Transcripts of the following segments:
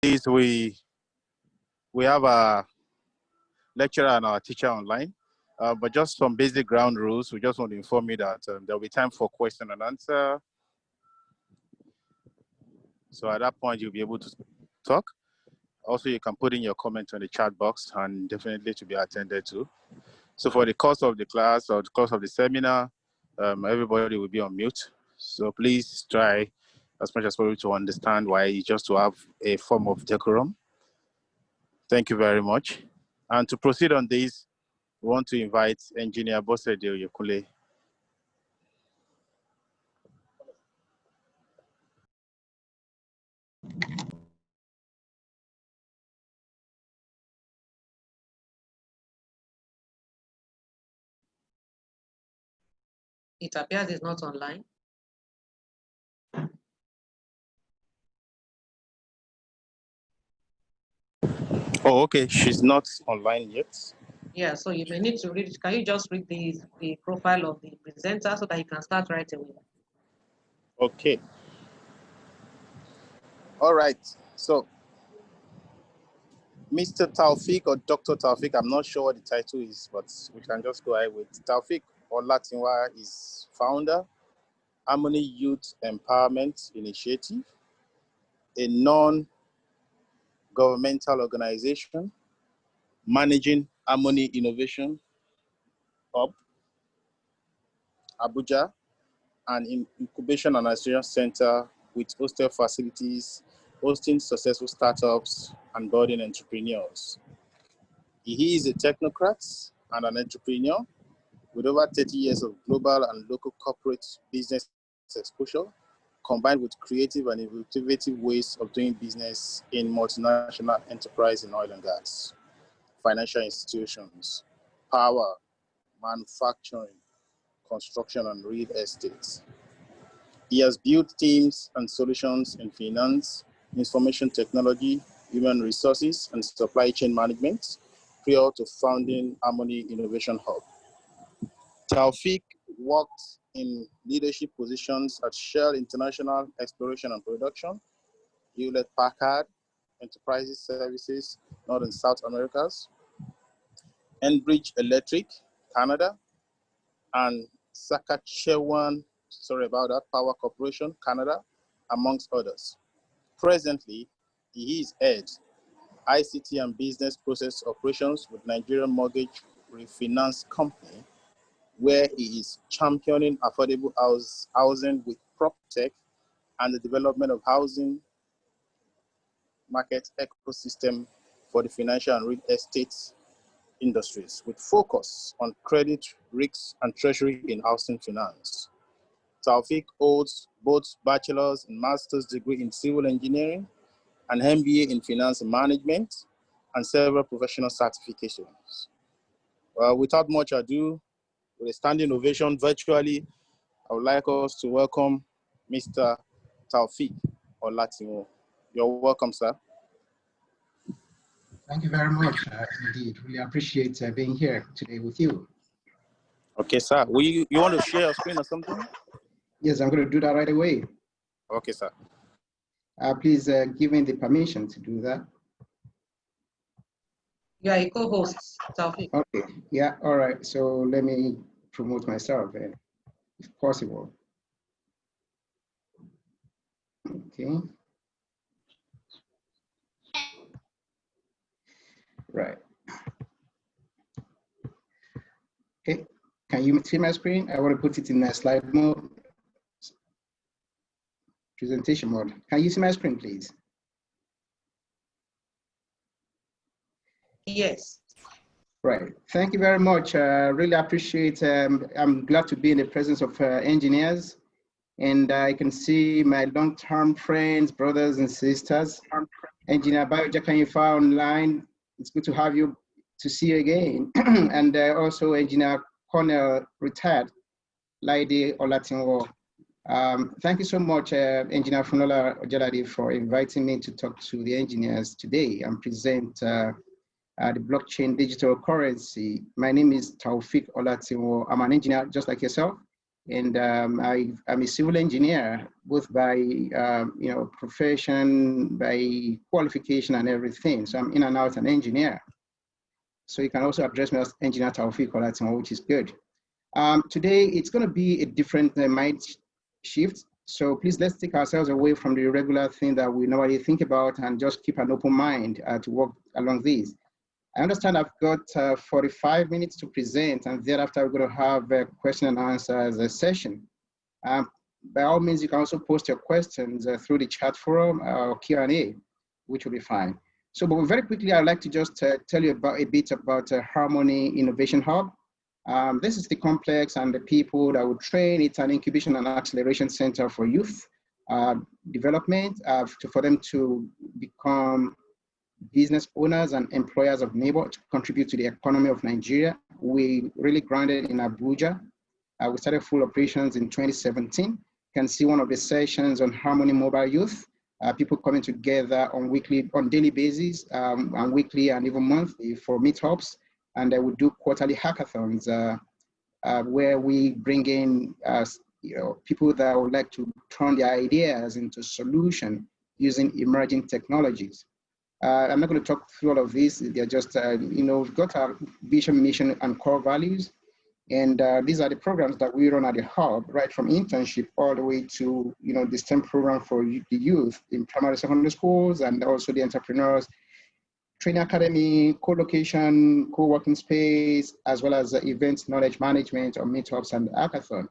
Please, we have a lecturer and our teacher online, but just some basic ground rules. We just want to inform you that there will be time for question and answer. So at that point, you'll be able to talk. Also, you can put in your comment on the chat box and definitely to be attended to. So for the course of the class or the course of the seminar, everybody will be on mute. So please try as much as possible to understand why, just to have a form of decorum. Thank you very much. And to proceed on this, we want to invite Engineer Bosede Oyekule. It appears it's not online. Oh, okay. She's not online yet. Yeah, so you may need to read. Can you just read the profile of the presenter so that you can start right away? Okay. All right. So, Mr. Taofeeq or Dr. Taofeeq, I'm not sure what the title is, but we can just go ahead with Taofeeq Olatinwo is founder, Harmony Youth Empowerment Initiative, a non-governmental organization managing Harmony Innovation Hub, Abuja, an incubation and acceleration center with hostel facilities, hosting successful startups and building entrepreneurs. He is a technocrat and an entrepreneur with over 30 years of global and local corporate business exposure, combined with creative and innovative ways of doing business in multinational enterprise in oil and gas, financial institutions, power, manufacturing, construction, and real estate. He has built teams and solutions in finance, information technology, human resources, and supply chain management prior to founding Harmony Innovation Hub. Taofeeq worked in leadership positions at Shell International Exploration and Production, Hewlett-Packard Enterprises Services, North and South Americas, Enbridge Electric, Canada, and Saskatchewan, Power Corporation, Canada, amongst others. Presently, he is head ICT and Business Process Operations with Nigerian Mortgage Refinance Company, where he is championing affordable housing with PropTech and the development of housing market ecosystem for the financial and real estate industries, with focus on credit, risks, and treasury in housing finance. Taofeeq holds both bachelor's and master's degree in civil engineering, an MBA in finance and management, and several professional certifications. Without much ado, with a standing ovation virtually, I would like us to welcome Mr. Taofeeq Olatinwo. You're welcome, sir. Thank you very much, indeed. Really appreciate being here today with you. Okay, sir. You want to share your screen or something? Yes, I'm going to do that right away. Okay, sir. Please give me the permission to do that. You are a co-host, Taofeeq. Okay, yeah, all right. So let me promote myself, if possible. Okay. Right. Okay, can you see my screen? I want to put it in a slide mode, presentation mode. Can you see my screen, please? Yes. Right. Thank you very much. Really appreciate. I'm glad to be in the presence of engineers, and I can see my long-term friends, brothers and sisters. Engineer Bayoja Kanyifa online. It's good to have you, to see you again. And also Engineer Cornell retired, Laide Olatinwo. Thank you so much, Engineer Funola Ojalade, for inviting me to talk to the engineers today and present the blockchain digital currency. My name is Taofeeq Olatinwo. I'm an engineer just like yourself, And I'm a civil engineer, both by profession, by qualification, and everything. So I'm in and out an engineer. So you can also address me as Engineer Taofeeq Olatinwo, which is good. Today it's going to be a different mind shift. So please, let's take ourselves away from the regular thing that we normally think about and just keep an open mind to work along these. I understand I've got 45 minutes to present, and thereafter we're going to have a question and answers session. By all means, you can also post your questions through the chat forum or Q&A, which will be fine. So, but very quickly, I'd like to just tell you about a bit about Harmony Innovation Hub. This is the complex and the people that will train. It's an incubation and acceleration center for youth development for them to become business owners and employers of neighbor to contribute to the economy of Nigeria. We really grounded in Abuja. We started full operations in 2017. You can see one of the sessions on Harmony Mobile Youth. People coming together on daily basis, and weekly and even monthly for meetups. And we do quarterly hackathons where we bring in people that would like to turn their ideas into solutions using emerging technologies. I'm not going to talk through all of this. They're just, we've got our vision, mission, and core values. And these are the programs that we run at the hub, right from internship all the way to, the STEM program for the youth in primary, secondary schools, and also the entrepreneurs, training academy, co-location, co-working space, as well as events, knowledge management, or meetups and hackathon.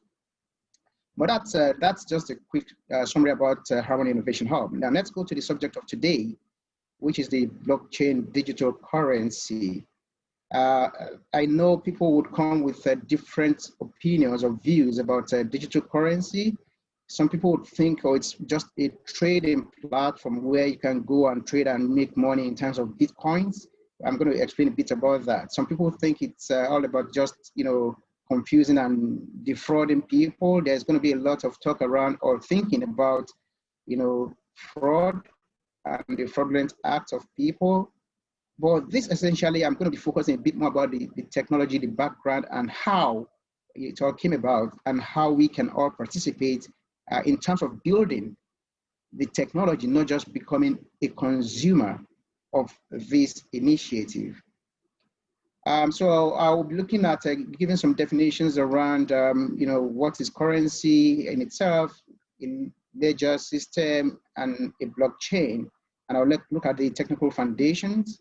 But that's just a quick summary about Harmony Innovation Hub. Now let's go to the subject of today, which is the blockchain digital currency. I know people would come with different opinions or views about digital currency. Some people would think, oh, it's just a trading platform where you can go and trade and make money in terms of Bitcoins. I'm going to explain a bit about that. Some people think it's all about just, confusing and defrauding people. There's going to be a lot of talk around or thinking about, fraud and the fraudulent acts of people. But this essentially, I'm going to be focusing a bit more about the technology, the background, and how it all came about, and how we can all participate in terms of building the technology, not just becoming a consumer of this initiative. So I'll be looking at giving some definitions around, what is currency in itself, in ledger system, and a blockchain. And I'll look at the technical foundations,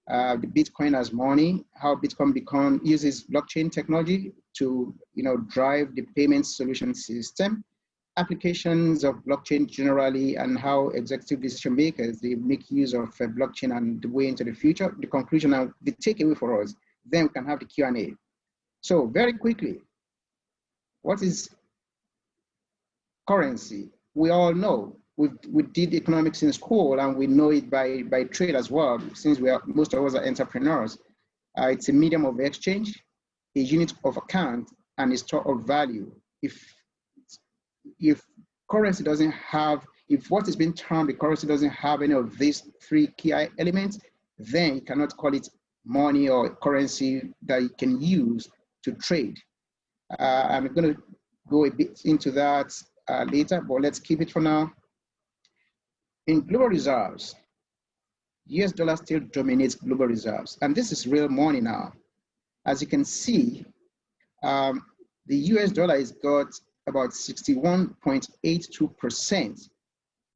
the Bitcoin as money, how Bitcoin uses blockchain technology to, drive the payment solution system, applications of blockchain generally, and how executive decision makers, they make use of blockchain and the way into the future, the conclusion and the takeaway for us. Then we can have the Q&A. So very quickly, what is currency? We all know. We did economics in school, and we know it by trade as well, since most of us are entrepreneurs. It's a medium of exchange, a unit of account, and a store of value. If currency doesn't have, if what is being termed the currency doesn't have any of these three key elements, then you cannot call it money or currency that you can use to trade. I'm going to go a bit into that later, but let's keep it for now. In global reserves, US dollar still dominates global reserves, and this is real money now. As you can see, the US dollar has got about 61.82%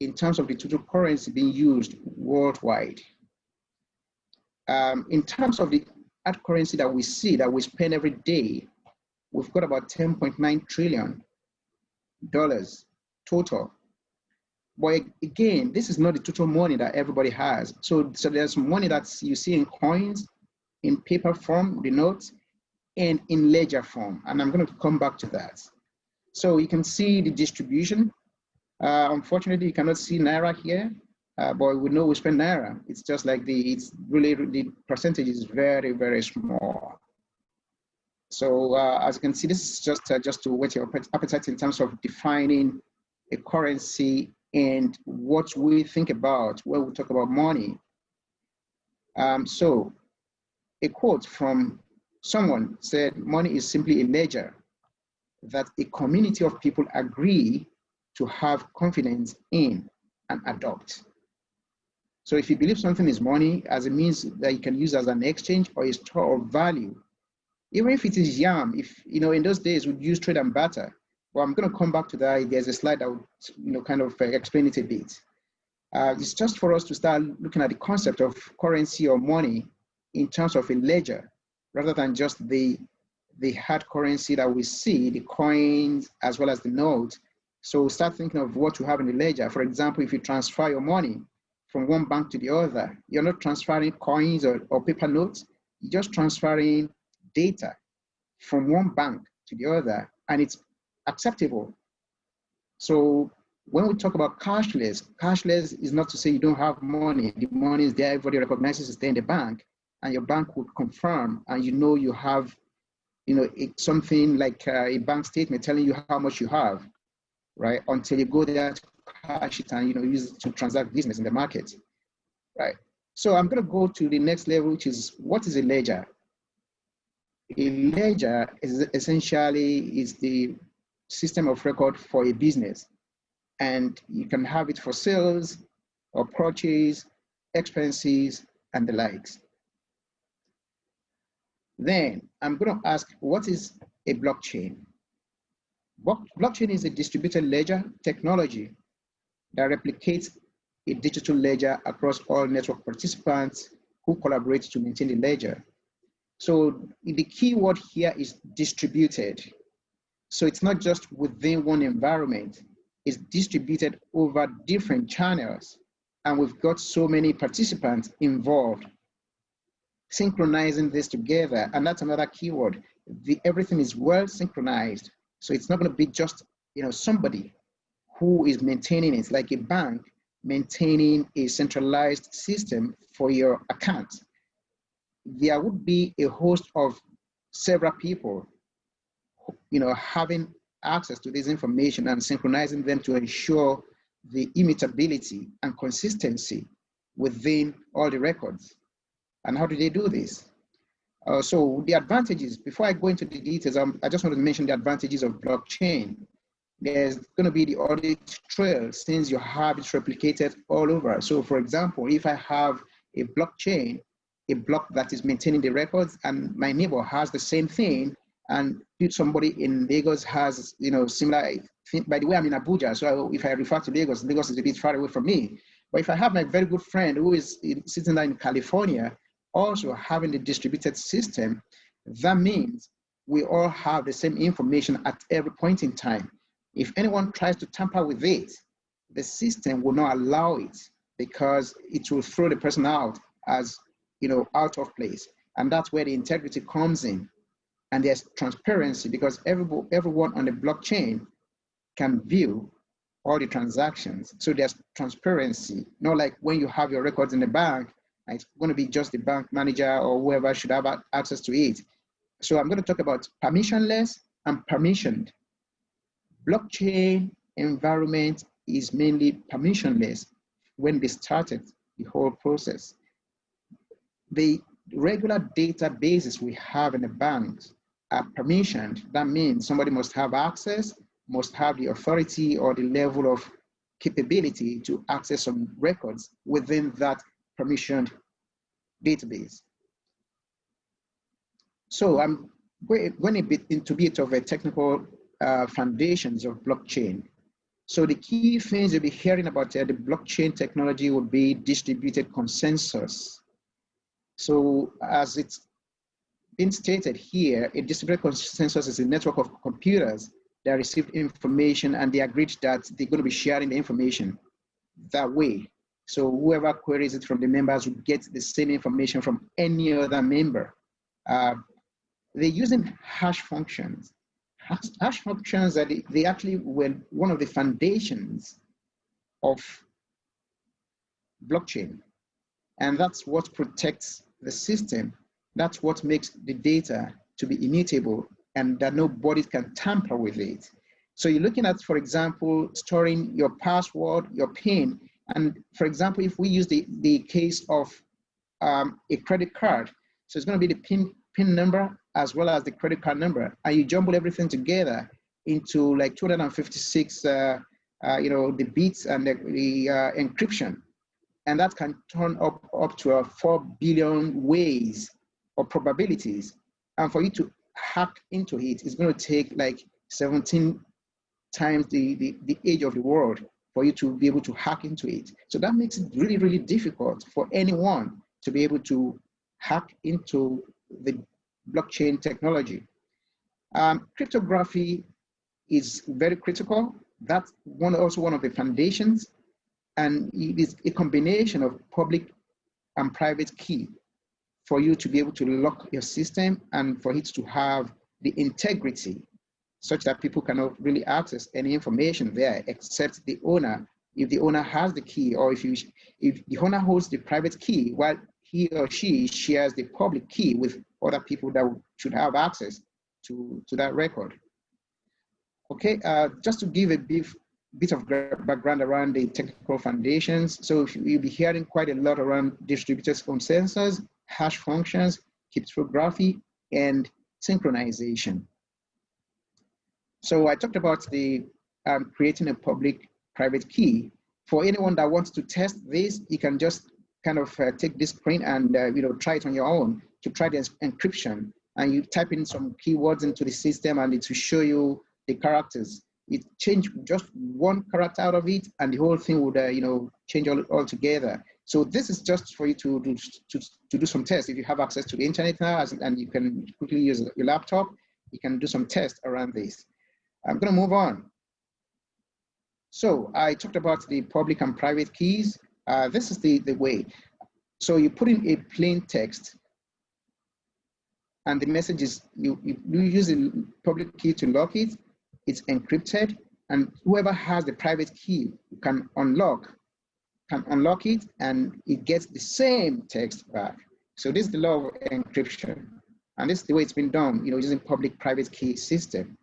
in terms of the total currency being used worldwide. In terms of the hard currency that we see, that we spend every day, we've got about $10.9 trillion total. But again, this is not the total money that everybody has. So there's money that you see in coins, in paper form, the notes, and in ledger form. And I'm going to come back to that. So you can see the distribution. Unfortunately, you cannot see Naira here, but we know we spend Naira. It's just like the percentage is very, very small. So as you can see, this is just to whet your appetite in terms of defining a currency and what we think about when we talk about money. So a quote from someone said, money is simply a ledger that a community of people agree to have confidence in and adopt. So if you believe something is money as a means that you can use as an exchange or a store of value, even if it is yam, if, in those days we'd use trade and barter. Well, I'm going to come back to that. There's a slide that would, kind of explain it a bit. It's just for us to start looking at the concept of currency or money in terms of a ledger, rather than just the hard currency that we see, the coins as well as the notes. So start thinking of what you have in the ledger. For example, if you transfer your money from one bank to the other, you're not transferring coins or paper notes, you're just transferring data from one bank to the other, and it's acceptable. So when we talk about cashless is not to say you don't have money. The money is there, everybody recognizes it's there in the bank, and your bank would confirm, and you have, something like a bank statement telling you how much you have, right? Until you go there to cash it and use it to transact business in the market, right? So I'm going to go to the next level, which is, what is a ledger? A ledger is essentially the system of record for a business, and you can have it for sales or purchase, expenses, and the likes. Then I'm going to ask, what is a blockchain? Blockchain is a distributed ledger technology that replicates a digital ledger across all network participants who collaborate to maintain the ledger. So the key word here is distributed. So it's not just within one environment, it's distributed over different channels. And we've got so many participants involved, synchronizing this together. And that's another keyword. Everything is well synchronized. So it's not going to be just somebody who is maintaining it, like a bank maintaining a centralized system for your account. There would be a host of several people, having access to this information and synchronizing them to ensure the immutability and consistency within all the records. And how do they do this? So the advantages, before I go into the details, I just want to mention the advantages of blockchain. There's going to be the audit trail, since you have it replicated all over. So for example, if I have a blockchain, a block that is maintaining the records, and my neighbor has the same thing, and somebody in Lagos has, similar, by the way, I'm in Abuja, so if I refer to Lagos, Lagos is a bit far away from me. But if I have my very good friend who is sitting there in California, also having the distributed system, that means we all have the same information at every point in time. If anyone tries to tamper with it, the system will not allow it, because it will throw the person out as, out of place. And that's where the integrity comes in. And there's transparency, because everyone on the blockchain can view all the transactions. So there's transparency, not like when you have your records in the bank, it's going to be just the bank manager or whoever should have access to it. So I'm going to talk about permissionless and permissioned. Blockchain environment is mainly permissionless when they started the whole process. The regular databases we have in the banks are permissioned. That means somebody must have access, must have the authority or the level of capability to access some records within that permissioned database. So I'm going a bit into a bit of a technical foundations of blockchain. So the key things you'll be hearing about the blockchain technology would be distributed consensus. So as it's been stated here, a distributed consensus is a network of computers that received information, and they agreed that they're going to be sharing the information that way. So whoever queries it from the members will get the same information from any other member. They're using hash functions. Hash functions are they actually were one of the foundations of blockchain. And that's what protects the system. That's what makes the data to be immutable and that nobody can tamper with it. So you're looking at, for example, storing your password, your PIN. And for example, if we use the case of a credit card, so it's going to be the PIN number as well as the credit card number, and you jumble everything together. into like 256, the bits and the encryption. And that can turn up to 4 billion ways or probabilities. And for you to hack into it, it's going to take like 17 times the age of the world for you to be able to hack into it. So that makes it really, really difficult for anyone to be able to hack into the blockchain technology. Cryptography is very critical. That's also one of the foundations, and it is a combination of public and private key for you to be able to lock your system and for it to have the integrity such that people cannot really access any information there except the owner. If the owner has the key, or if the owner holds the private key while he or she shares the public key with other people that should have access to that record. Okay, just to give a bit of background around the technical foundations. So you'll be hearing quite a lot around distributed consensus, hash functions, cryptography, and synchronization. So I talked about the creating a public-private key. For anyone that wants to test this, you can just kind of take this screen and try it on your own to try the encryption. And you type in some keywords into the system, and it will show you the characters. It change just one character out of it, and the whole thing would change all together. So this is just for you to do some tests. If you have access to the internet now, and you can quickly use your laptop, you can do some tests around this. I'm going to move on. So I talked about the public and private keys. This is the way. So you put in a plain text, and the message is you use a public key to lock it. It's encrypted, and whoever has the private key can unlock it, and it gets the same text back. So this is the law of encryption, and this is the way it's been done, using public-private key system.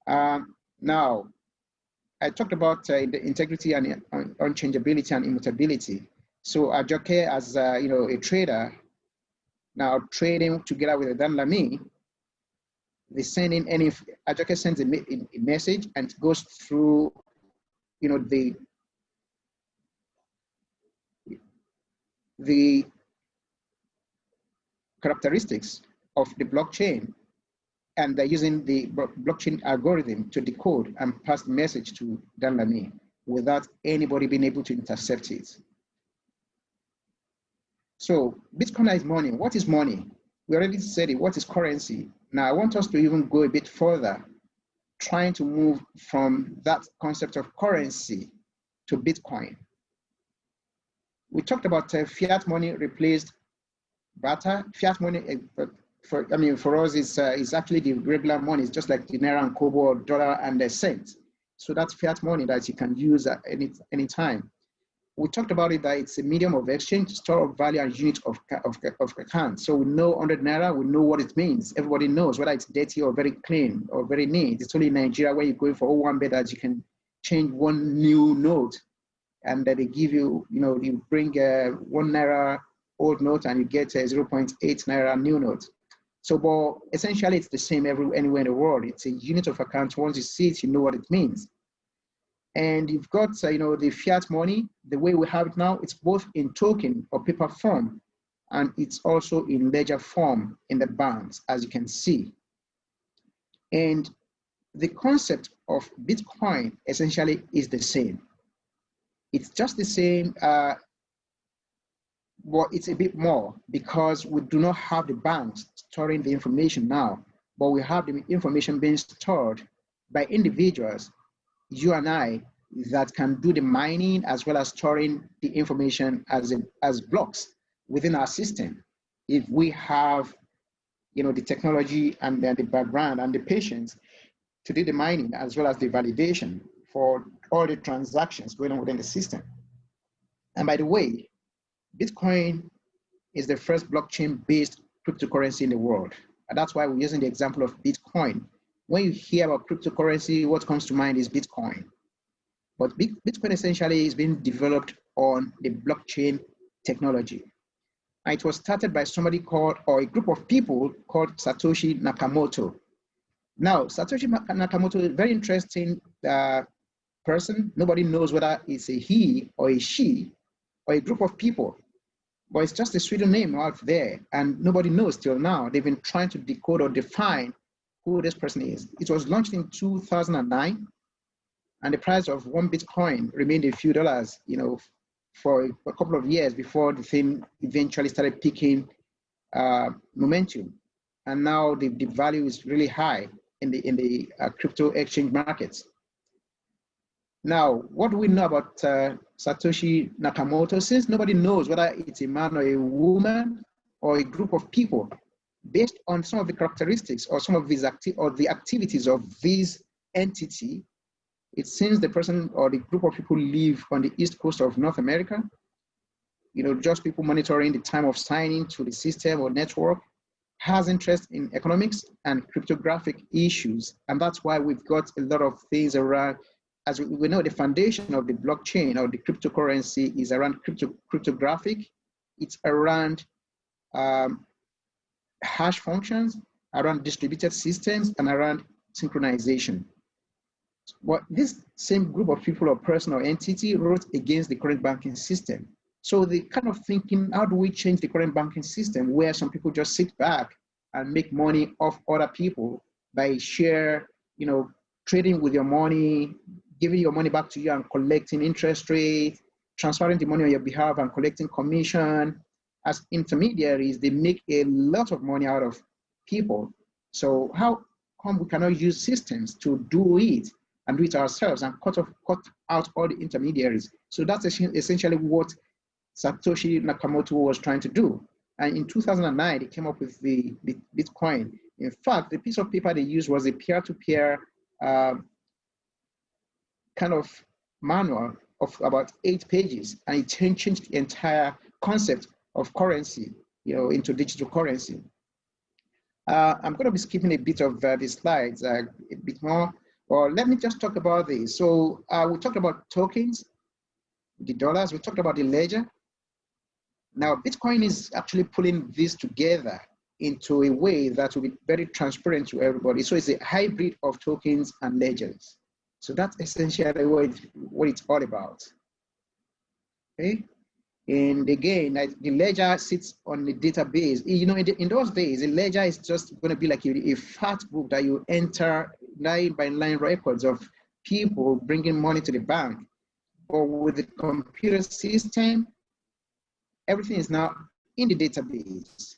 Now, I talked about the integrity and unchangeability and immutability. So Ajoke, as a trader, now trading together with Danlami, they send in Ajoke sends a message and it goes through, the characteristics of the blockchain, and they're using the blockchain algorithm to decode and pass the message to Danlami without anybody being able to intercept it. So Bitcoin is money. What is money? We already said it. What is currency? Now I want us to even go a bit further, trying to move from that concept of currency to Bitcoin. We talked about fiat money replaced barter. Fiat money, for us, is actually the regular money. It's just like the naira and kobo, or dollar and a cent. So that's fiat money that you can use at any time. We talked about it that it's a medium of exchange, store of value, and unit of account. So we know 100 naira, we know what it means. Everybody knows whether it's dirty or very clean or very neat. It's only in Nigeria where you're going for 01 bet that you can change one new note, and that they give you, you bring 1 naira old note and you get a 0.8 naira new note. So, but essentially it's the same anywhere in the world. It's a unit of account. Once you see it, you know what it means. And you've got, the fiat money, the way we have it now, it's both in token or paper form, and it's also in ledger form in the banks, as you can see. And the concept of Bitcoin essentially is the same. It's just the same, but it's a bit more, because we do not have the banks storing the information now, but we have the information being stored by individuals, you and I, that can do the mining as well as storing the information as blocks within our system. If we have, the technology and then the background and the patience to do the mining as well as the validation for all the transactions going on within the system. And by the way, Bitcoin is the first blockchain-based cryptocurrency in the world. And that's why we're using the example of Bitcoin. When you hear about cryptocurrency, what comes to mind is Bitcoin. But Bitcoin essentially is being developed on the blockchain technology. And it was started by somebody called, or a group of people called Satoshi Nakamoto. Now, Satoshi Nakamoto is a very interesting person. Nobody knows whether it's a he or a she or a group of people, but it's just a pseudonym out there, and nobody knows till now. They've been trying to decode or define who this person is. It was launched in 2009, and the price of one Bitcoin remained a few dollars, for a couple of years before the thing eventually started picking momentum. And now the value is really high in the crypto exchange markets. Now, what do we know about Satoshi Nakamoto? Since nobody knows whether it's a man or a woman or a group of people, based on some of the characteristics or some of these the activities of this entity, it seems the person or the group of people live on the east coast of North America. Just people monitoring the time of signing to the system or network, has interest in economics and cryptographic issues. And that's why we've got a lot of things around, as we know, the foundation of the blockchain or the cryptocurrency is around cryptographic. It's around hash functions, around distributed systems, and around synchronization. But this same group of people or person or entity wrote against the current banking system. So the kind of thinking, how do we change the current banking system where some people just sit back and make money off other people by trading with your money, giving your money back to you and collecting interest rate, transferring the money on your behalf and collecting commission. As intermediaries, they make a lot of money out of people. So how come we cannot use systems to do it and do it ourselves and cut out all the intermediaries? So that's essentially what Satoshi Nakamoto was trying to do. And in 2009, they came up with the Bitcoin. In fact, the piece of paper they used was a peer-to-peer kind of manual of about 8 pages, and it changed the entire concept of currency, into digital currency. I'm going to be skipping a bit of the slides, a bit more. Well, let me just talk about this. So we talked about tokens, the dollars. We talked about the ledger. Now, Bitcoin is actually pulling this together into a way that will be very transparent to everybody. So it's a hybrid of tokens and ledgers. So that's essentially what it's all about. Okay. And again, the ledger sits on the database. In those days, the ledger is just going to be like a fat book that you enter line by line records of people bringing money to the bank. But with the computer system, everything is now in the database.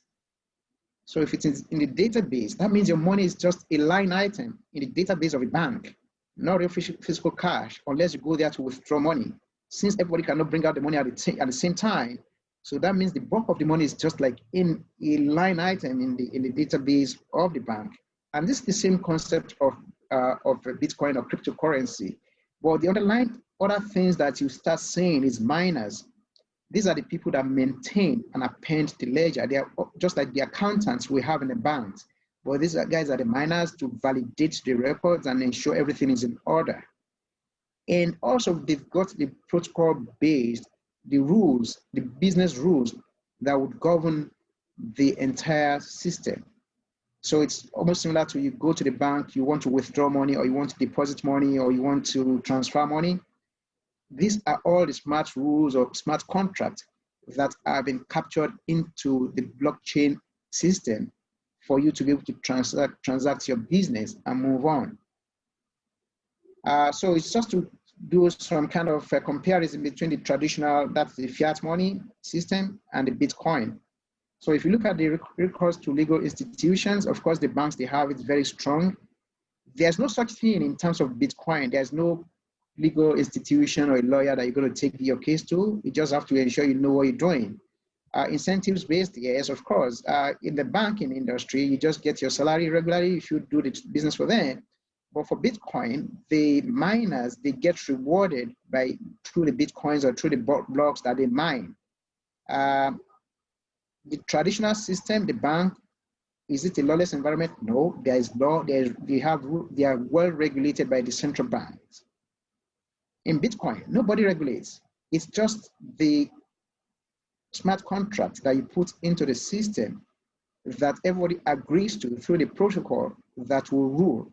So if it is in the database, that means your money is just a line item in the database of a bank, not your physical cash, unless you go there to withdraw money. Since everybody cannot bring out the money at the same time, so that means the bulk of the money is just like in a line item in the database of the bank. And this is the same concept of Bitcoin or cryptocurrency. But the underlying other things that you start seeing is miners. These are the people that maintain and append the ledger. They are just like the accountants we have in the banks. But these guys are the miners to validate the records and ensure everything is in order. And also they've got the protocol-based, the rules, the business rules that would govern the entire system. So it's almost similar to you go to the bank, you want to withdraw money, or you want to deposit money, or you want to transfer money. These are all the smart rules or smart contracts that have been captured into the blockchain system for you to be able to transact your business and move on. So it's just to do some kind of a comparison between the traditional, that's the fiat money system, and the Bitcoin. So if you look at the recourse to legal institutions, of course, the banks, they have it very strong. There's no such thing in terms of Bitcoin. There's no legal institution or a lawyer that you're going to take your case to. You just have to ensure you know what you're doing. Incentives based, yes, of course. In the banking industry, you just get your salary regularly if you do the business for them. But for Bitcoin, the miners, they get rewarded through the Bitcoins or through the blocks that they mine. The traditional system, the bank, is it a lawless environment? No, there is law. They are well regulated by the central banks. In Bitcoin, nobody regulates. It's just the smart contract that you put into the system that everybody agrees to through the protocol that will rule.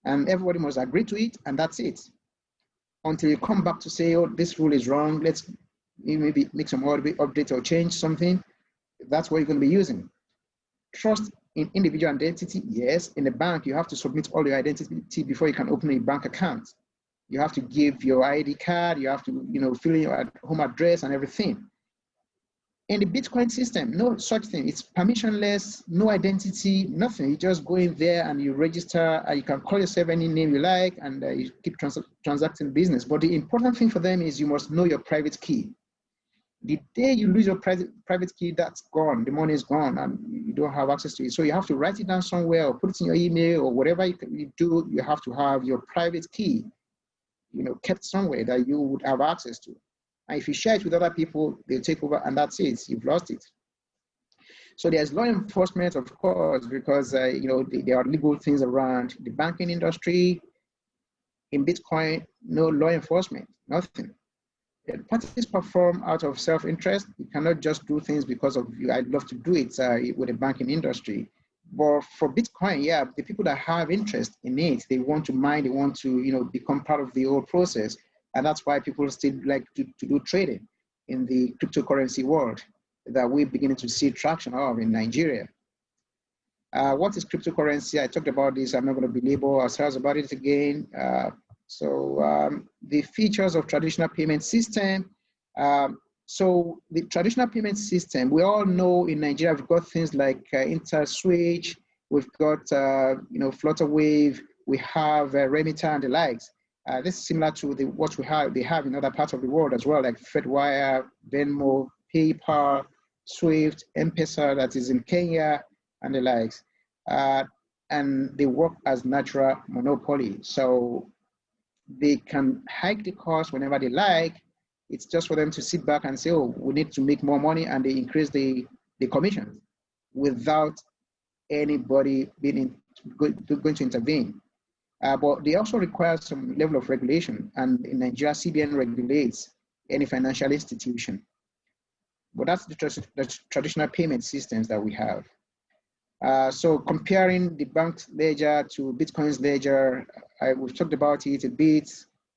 And everybody must agree to it, and that's it. Until you come back to say, oh, this rule is wrong, let's maybe make some update or change something, that's what you're going to be using. Trust in individual identity, yes. In the bank, you have to submit all your identity before you can open a bank account. You have to give your ID card, you have to fill in your home address and everything. In the Bitcoin system, no such thing. It's permissionless, no identity, nothing. You just go in there and you register. You can call yourself any name you like, and you keep transacting business. But the important thing for them is you must know your private key. The day you lose your private key, that's gone. The money is gone, and you don't have access to it. So you have to write it down somewhere, or put it in your email, or whatever you do. You have to have your private key, kept somewhere that you would have access to. And if you share it with other people, they'll take over, and that's it. You've lost it. So there's law enforcement, of course, because there are legal things around the banking industry. In Bitcoin, no law enforcement, nothing. The parties perform out of self-interest. You cannot just do things because of you. I'd love to do it with the banking industry. But for Bitcoin, yeah, the people that have interest in it, they want to mine, they want to become part of the whole process. And that's why people still like to do trading in the cryptocurrency world that we're beginning to see traction of in Nigeria. What is cryptocurrency? I talked about this. I'm not going to belabor ourselves about it again. The features of traditional payment system. So the traditional payment system, we all know in Nigeria, we've got things like InterSwitch, we've got Flutterwave, we have Remitter and the likes. This is similar to what they have in other parts of the world as well, like FedWire, Venmo, PayPal, Swift, M-Pesa that is in Kenya, and the likes. And they work as natural monopoly. So they can hike the cost whenever they like. It's just for them to sit back and say, oh, we need to make more money, and they increase the commissions without anybody going to intervene. But they also require some level of regulation, and in Nigeria, CBN regulates any financial institution. But that's the traditional payment systems that we have. So comparing the bank's ledger to Bitcoin's ledger, we've talked about it a bit,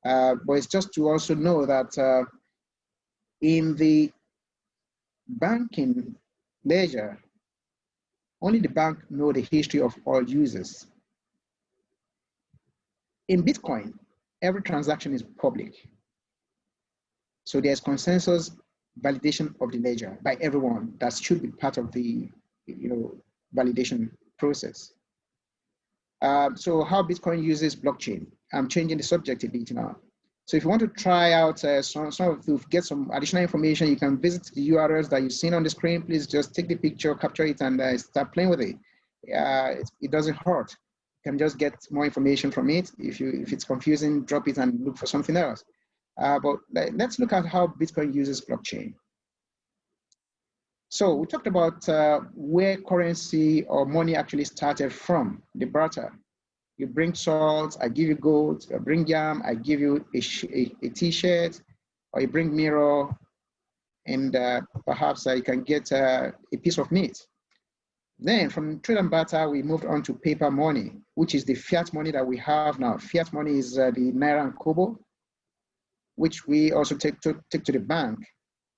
but it's just to also know that in the banking ledger, only the bank knows the history of all users. In Bitcoin, every transaction is public. So there's consensus validation of the ledger by everyone. That should be part of the validation process. So how Bitcoin uses blockchain. I'm changing the subject a bit now. So if you want to try out to get some additional information, you can visit the URLs that you've seen on the screen. Please just take the picture, capture it, and start playing with it. It doesn't hurt. You can just get more information from it. If it's confusing, drop it and look for something else. But let's look at how Bitcoin uses blockchain. So we talked about where currency or money actually started from, the barter. You bring salt, I give you gold. You bring yam, I give you a t-shirt, or you bring mirror, and perhaps you can get a piece of meat. Then from trade and barter, we moved on to paper money, which is the fiat money that we have now. Fiat money is the Naira and Kobo, which we also take to the bank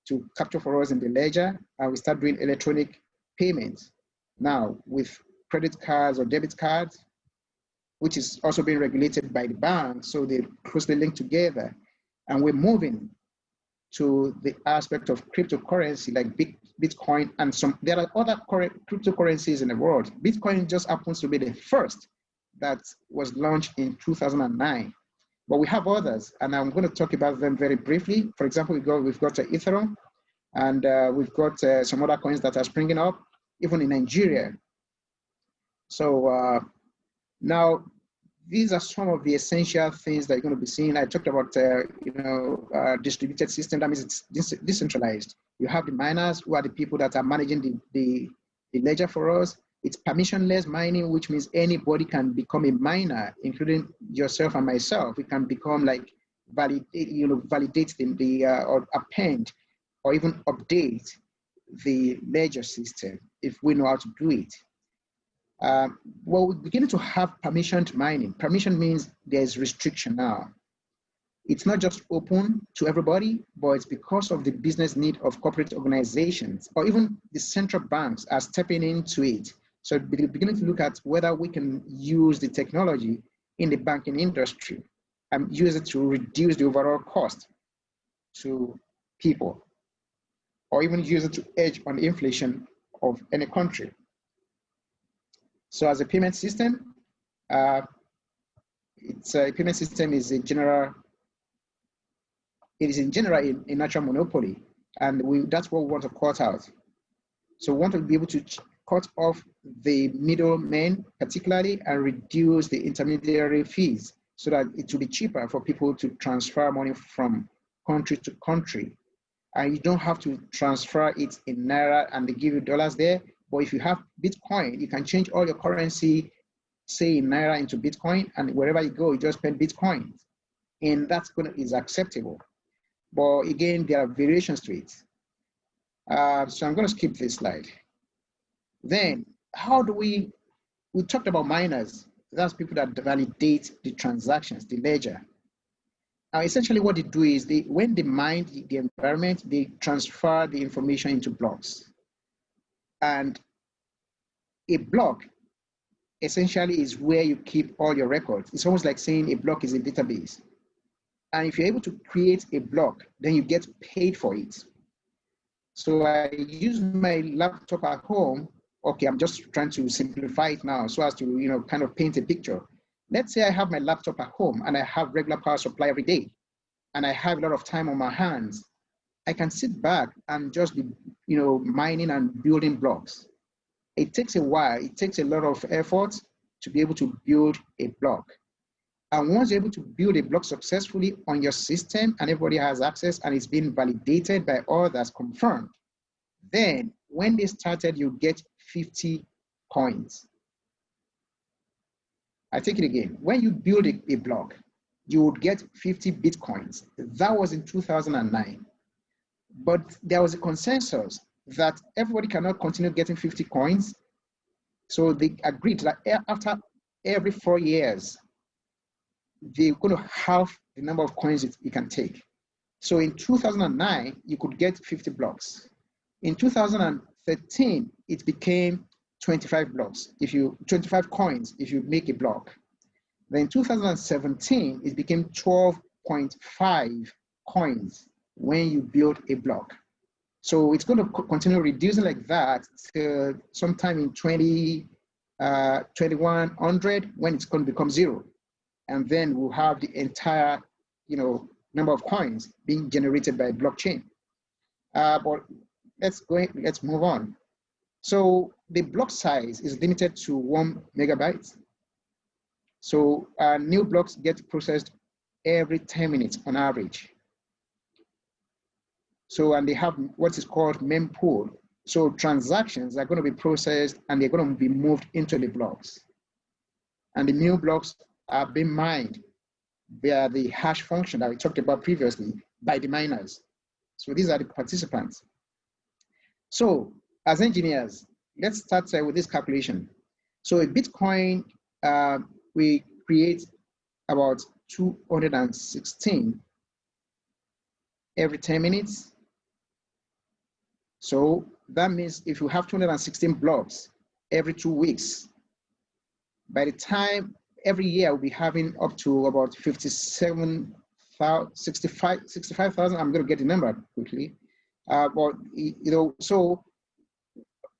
to capture for us in the ledger, and we start doing electronic payments now with credit cards or debit cards, which is also being regulated by the bank, so they're closely linked together. And we're moving to the aspect of cryptocurrency like Bitcoin and there are other cryptocurrencies in the world. Bitcoin just happens to be the first that was launched in 2009. But we have others, and I'm going to talk about them very briefly. For example, we've got Ethereum, and we've got some other coins that are springing up, even in Nigeria. So now, these are some of the essential things that you're going to be seeing. I talked about distributed system. That means it's decentralized. You have the miners, who are the people that are managing the ledger for us. It's permissionless mining, which means anybody can become a miner, including yourself and myself. We can become like validate or append or even update the ledger system if we know how to do it. Well, we're beginning to have permissioned mining. Permission means there's restriction now. It's not just open to everybody, but it's because of the business need of corporate organizations, or even the central banks are stepping into it. So we're beginning to look at whether we can use the technology in the banking industry and use it to reduce the overall cost to people, or even use it to hedge on inflation of any country. So as a payment system, it's a payment system is a general. It is in general a natural monopoly, and that's what we want to cut out. So we want to be able to cut off the middlemen particularly and reduce the intermediary fees so that it will be cheaper for people to transfer money from country to country. And you don't have to transfer it in Naira and they give you dollars there. But if you have Bitcoin, you can change all your currency, say in Naira into Bitcoin, and wherever you go, you just spend Bitcoin. And that's is acceptable. But again, there are variations to it. So I'm going to skip this slide. Then, how do we talked about miners. That's people that validate the transactions, the ledger. Now, essentially what they do is when they mine the environment, they transfer the information into blocks. And a block essentially is where you keep all your records. It's almost like saying a block is a database. And if you're able to create a block, then you get paid for it. So I use my laptop at home. Okay, I'm just trying to simplify it now so as to, kind of paint a picture. Let's say I have my laptop at home and I have regular power supply every day and I have a lot of time on my hands. I can sit back and just be, mining and building blocks. It takes a while. It takes a lot of effort to be able to build a block. And once you're able to build a block successfully on your system and everybody has access and it's been validated by others, confirmed, then when they started, you get 50 coins. I take it again. When you build a block, you would get 50 Bitcoins. That was in 2009. But there was a consensus that everybody cannot continue getting 50 coins. So they agreed that after every 4 years, they're going to halve the number of coins you can take. So in 2009, you could get 50 blocks. In 2013, it became 25 blocks, 25 coins if you make a block. Then in 2017, it became 12.5 coins when you build a block. So it's going to continue reducing like that till sometime in 2100 when it's going to become 0. And then we'll have the entire, number of coins being generated by blockchain. But let's move on. So the block size is limited to 1 megabyte. So new blocks get processed every 10 minutes on average. So, and they have what is called mempool. So transactions are going to be processed and they're going to be moved into the blocks. And the new blocks are being mined via the hash function that we talked about previously by the miners. So these are the participants. So as engineers, let's start with this calculation. So a Bitcoin, we create about 216 every 10 minutes. So that means if you have 216 blocks every 2 weeks, by the time every year we'll be having up to about 65,000, I'm going to get the number quickly. But, so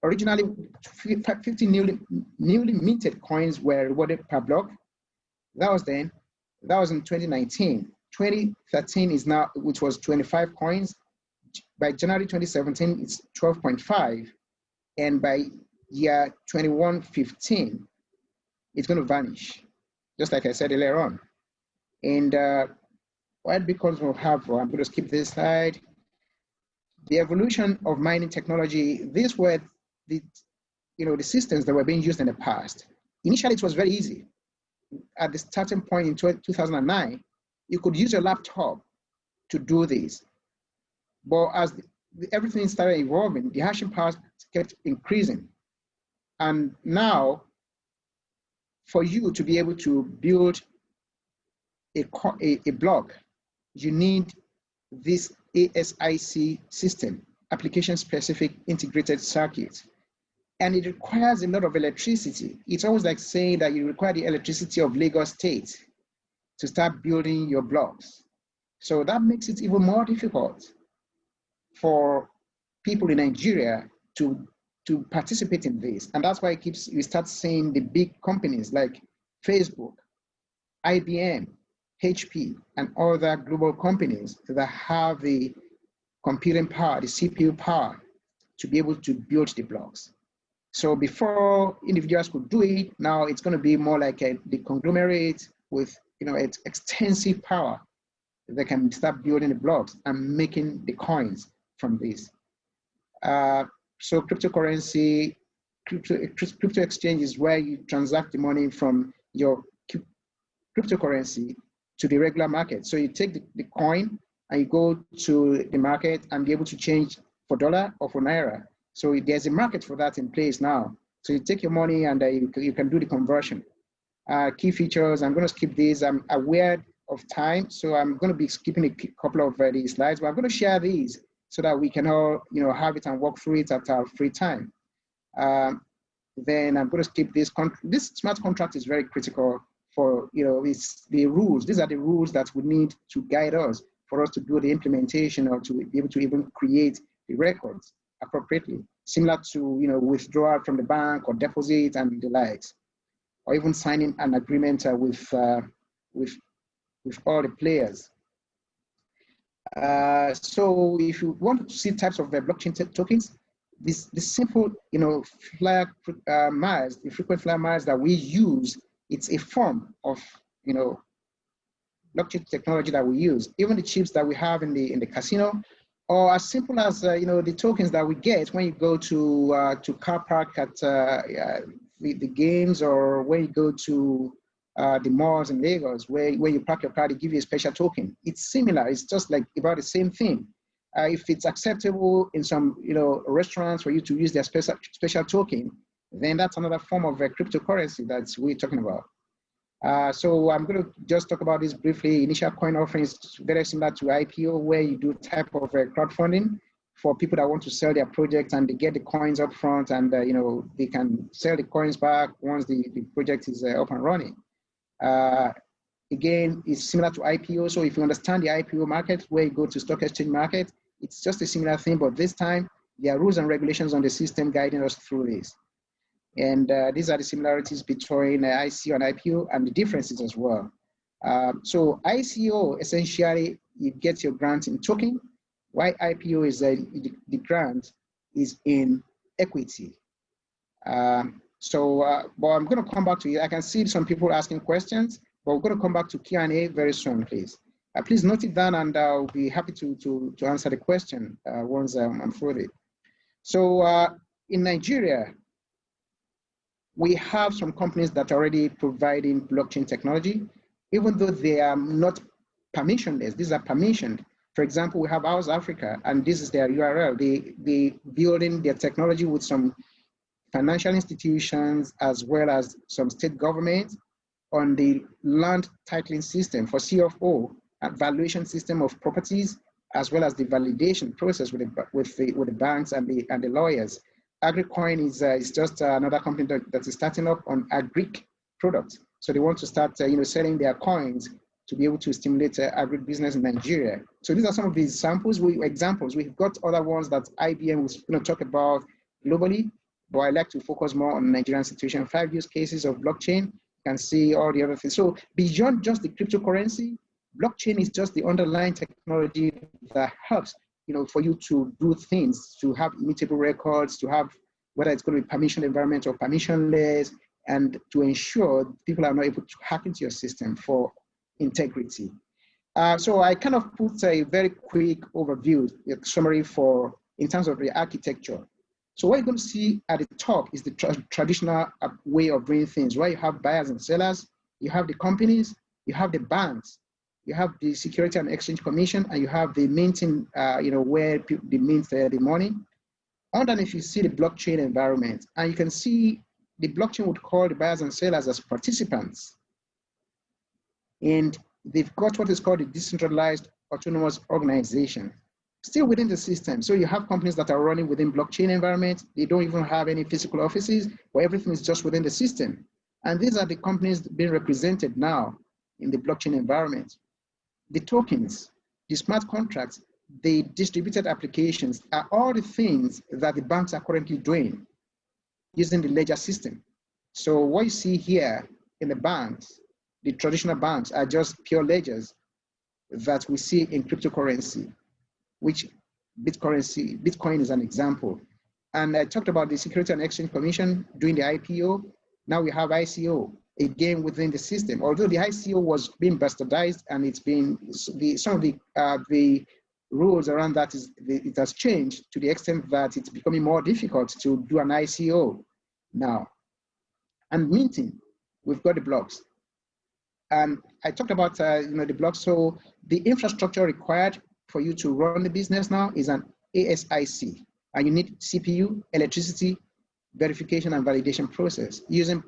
originally 50 newly minted coins were rewarded per block. That was in 2019. 2013 is now, which was 25 coins. By January 2017, it's 12.5. And by year 2115, it's going to vanish, just like I said earlier on. And what Bitcoins will have, I'm going to skip this slide. The evolution of mining technology, these were the systems that were being used in the past. Initially, it was very easy. At the starting point in 2009, you could use your laptop to do this. But as everything started evolving. The hashing power kept increasing. And now, for you to be able to build a block, you need this ASIC system, application specific integrated circuit. And it requires a lot of electricity. It's almost like saying that you require the electricity of Lagos State to start building your blocks. So that makes it even more difficult for people in Nigeria to participate in this. And that's why we start seeing the big companies like Facebook, IBM, HP, and other global companies that have the computing power, the CPU power, to be able to build the blocks. So before individuals could do it, now it's going to be more like the conglomerate with extensive power. They can start building the blocks and making the coins from this. So cryptocurrency, crypto exchange is where you transact the money from your cryptocurrency to the regular market. So you take the coin and you go to the market and be able to change for dollar or for naira. So there's a market for that in place now. So you take your money and you can do the conversion. Key features, I'm going to skip these. I'm aware of time, so I'm going to be skipping a couple of these slides, but I'm going to share these so that we can all have it and walk through it at our free time. Then I'm going to skip this. This smart contract is very critical for it's the rules. These are the rules that we need to guide us for us to do the implementation or to be able to even create the records appropriately, similar to withdrawal from the bank or deposit and the likes, or even signing an agreement with all the players. So if you want to see types of blockchain tokens, the simple flyer miles, the frequent flyer miles that we use, it's a form of blockchain technology that we use. Even the chips that we have in the casino, or as simple as the tokens that we get when you go to car park at the games, or when you go to the malls in Lagos, where you park your car, they give you a special token. It's similar. It's just like about the same thing. If it's acceptable in some restaurants for you to use their special token, then that's another form of cryptocurrency that we're talking about. So I'm going to just talk about this briefly. Initial coin offering is very similar to IPO, where you do type of crowdfunding for people that want to sell their project, and they get the coins up front, and they can sell the coins back once the project is up and running. Again, it's similar to IPO. So if you understand the IPO market, where you go to stock exchange market, it's just a similar thing, but this time there are rules and regulations on the system guiding us through this. And these are the similarities between ICO and IPO, and the differences as well. So ICO, essentially, you get your grant in token, while IPO is the grant is in equity. But I'm going to come back to you. I can see some people asking questions, but we're going to come back to Q&A very soon, please. Please note it down, and I'll be happy to answer the question once I'm through it. So in Nigeria, we have some companies that are already providing blockchain technology, even though they are not permissionless. These are permissioned. For example, we have Ours Africa, and this is their URL. They building their technology with some financial institutions as well as some state governments on the land titling system for CFO and valuation system of properties, as well as the validation process with the banks and the lawyers. AgriCoin is just another company that is starting up on agric products. So they want to start selling their coins to be able to stimulate agribusiness in Nigeria. So these are some of the examples. We've got other ones that IBM was going to talk about globally, but I like to focus more on the Nigerian situation. 5 use cases of blockchain. You can see all the other things. So beyond just the cryptocurrency, blockchain is just the underlying technology that helps for you to do things, to have immutable records, to have whether it's going to be permission environment or permissionless, and to ensure people are not able to hack into your system for integrity. So I kind of put a very quick overview, a summary in terms of the architecture. So what you're going to see at the top is the traditional way of doing things, where you have buyers and sellers, you have the companies, you have the banks, you have the Security and Exchange Commission, and you have the minting, where they mint the money. Underneath, you see the blockchain environment, and you can see the blockchain would call the buyers and sellers as participants. And they've got what is called a decentralized autonomous organization, still within the system. So you have companies that are running within blockchain environment. They don't even have any physical offices, but everything is just within the system. And these are the companies being represented now in the blockchain environment. The tokens, the smart contracts, the distributed applications are all the things that the banks are currently doing using the ledger system. So what you see here in the banks, the traditional banks, are just pure ledgers that we see in cryptocurrency, which Bitcoin is an example. And I talked about the Security and Exchange Commission doing the IPO. Now we have ICO, again within the system. Although the ICO was being bastardized and it's been, some of the rules around that it has changed to the extent that it's becoming more difficult to do an ICO now. And minting, we've got the blocks. And I talked about the blocks. So the infrastructure required for you to run the business now is an ASIC, and you need CPU, electricity, verification and validation process using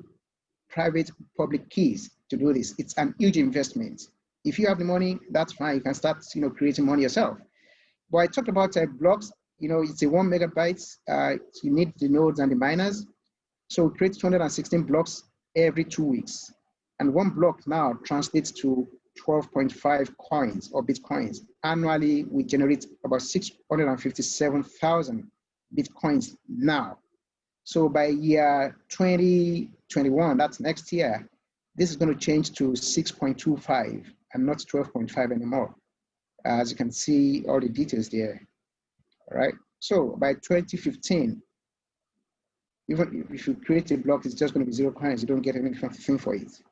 private public keys to do this. It's an huge investment. If you have the money, that's fine. You can start creating money yourself. But I talked about blocks. It's a 1 megabyte. You need the nodes and the miners. So we create 216 blocks every 2 weeks. And one block now translates to 12.5 coins or Bitcoins. Annually, we generate about 657,000 Bitcoins now. So by year 2021, that's next year, this is going to change to 6.25 and not 12.5 anymore. As you can see, all the details there. All right. So by 2015, even if you create a block, it's just going to be 0 coins. You don't get anything for it.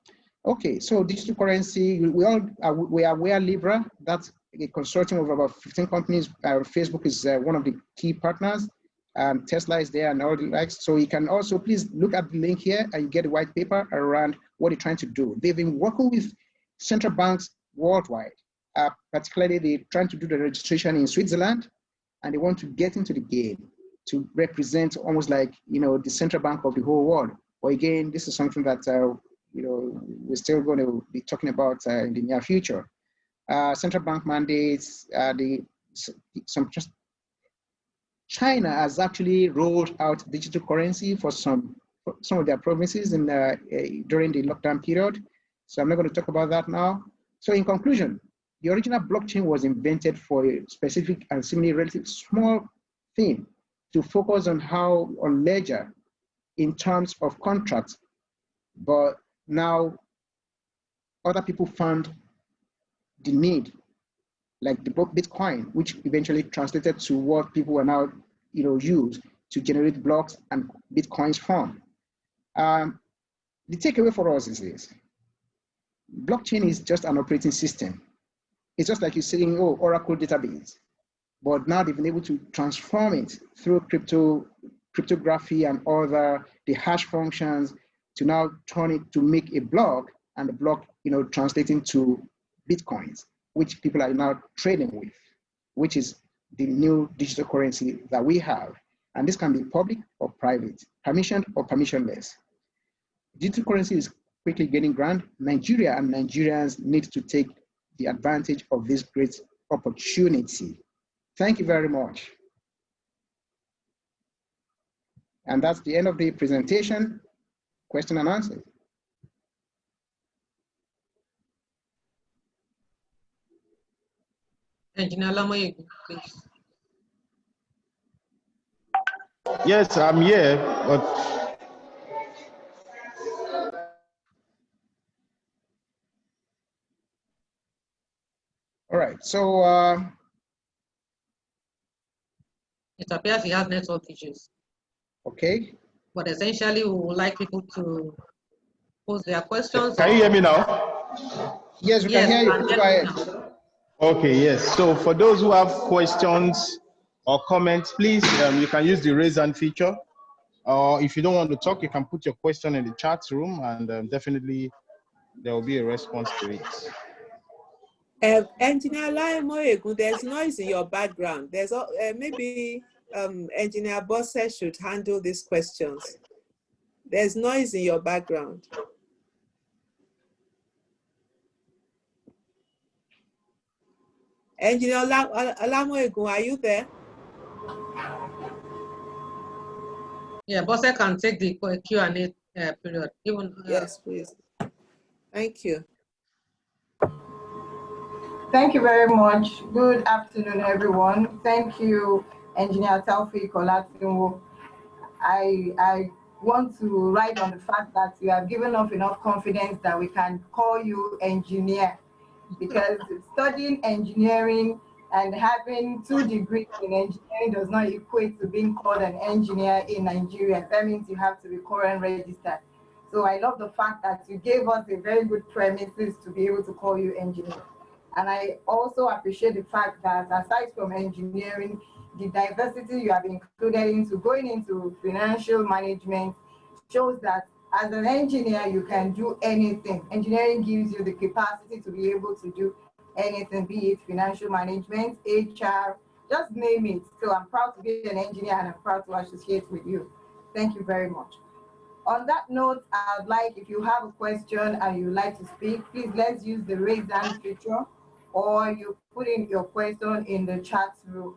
Okay, so digital currency, we are aware Libra. That's a consortium of about 15 companies. Facebook is one of the key partners. Tesla is there and all the likes. So you can also please look at the link here and you get a white paper around what they're trying to do. They've been working with central banks worldwide. Particularly, they're trying to do the registration in Switzerland, and they want to get into the game to represent almost like the central bank of the whole world. But again, this is something that we're still going to be talking about in the near future. Central bank mandates, China has actually rolled out digital currency for some of their provinces during the lockdown period. So I'm not going to talk about that now. So in conclusion, the original blockchain was invented for a specific and seemingly relatively small thing to focus on ledger in terms of contracts. But now other people found the need, like the Bitcoin, which eventually translated to what people are now use to generate blocks and Bitcoins from. The takeaway for us is this: blockchain is just an operating system. It's just like you're saying, oh, Oracle database, but now they've been able to transform it through cryptography and the hash functions to now turn it to make a block, and the block, translating to Bitcoins, which people are now trading with, which is the new digital currency that we have. And this can be public or private, permissioned or permissionless. Digital currency is quickly gaining ground. Nigeria and Nigerians need to take the advantage of this great opportunity. Thank you very much. And that's the end of the presentation. Question and answer. Engineer Lamoye, please. Yes, I'm here, but all right. So It appears he has network issues. okay. But essentially, we would like people to pose their questions. Can you hear me now? Yes, we can hear you. Please go ahead. Okay, yes. So for those who have questions or comments, please, you can use the raise hand feature. Or if you don't want to talk, you can put your question in the chat room, and definitely there will be a response to it. Engineer Olatinwo, there's noise in your background. There's maybe Engineer Bosse should handle these questions. There's noise in your background. Engineer Olatinwo, are you there? Yeah, Bosse can take the Q&A period. Even, Yes, please. Thank you. Thank you very much. Good afternoon, everyone. Thank you, Engineer Taofeeq Olatinwo. I want to write on the fact that you have given us enough confidence that we can call you engineer, because studying engineering and having 2 degrees in engineering does not equate to being called an engineer in Nigeria. That means you have to be current registered. So I love the fact that you gave us a very good premises to be able to call you engineer. And I also appreciate the fact that aside from engineering, the diversity you have included into going into financial management shows that as an engineer, you can do anything. Engineering gives you the capacity to be able to do anything, be it financial management, HR, just name it. So I'm proud to be an engineer and I'm proud to associate with you. Thank you very much. On that note, I'd like, if you have a question and you'd like to speak, please let's use the raise hand feature, or you put in your question in the chat room.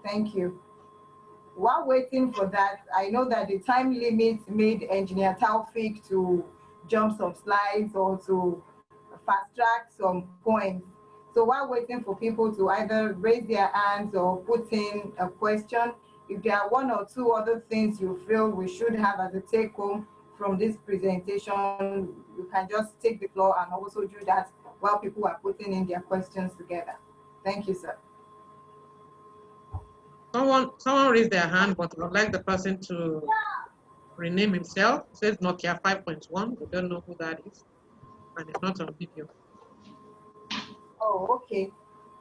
Thank you. While waiting for that, I know that the time limit made Engineer Taofeeq to jump some slides or to fast track some points. So while waiting for people to either raise their hands or put in a question, if there are 1 or 2 other things you feel we should have as a take home from this presentation, you can just take the floor and also do that while people are putting in their questions together. Thank you, sir. someone raised their hand, but I would like the person to rename himself. It says Nokia 5.1. We don't know who that is, and it's not on video. Oh, okay.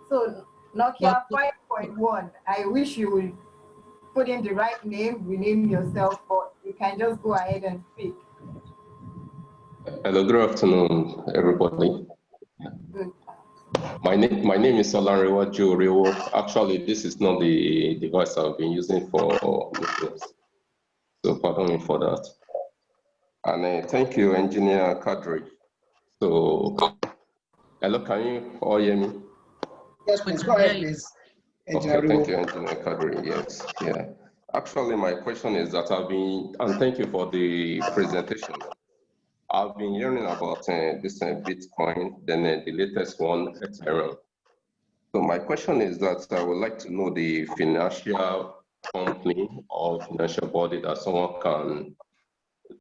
So Nokia 5.1, I wish you would put in the right name, rename yourself, but you can just go ahead and speak. Hello, good afternoon, everybody. Good. My name is Olatinwo Jorewo. Actually, this is not the device I've been using for meetings, so pardon me for that. And thank you, Engineer Kadri. So, hello, can you all hear me? Yes, please, go ahead, please. Okay, thank you, Engineer Kadri. Yes, yeah. Actually, my question is that and thank you for the presentation. I've been hearing about this Bitcoin, then the latest one, Ethereum. So my question is that I would like to know the financial company or financial body that someone can,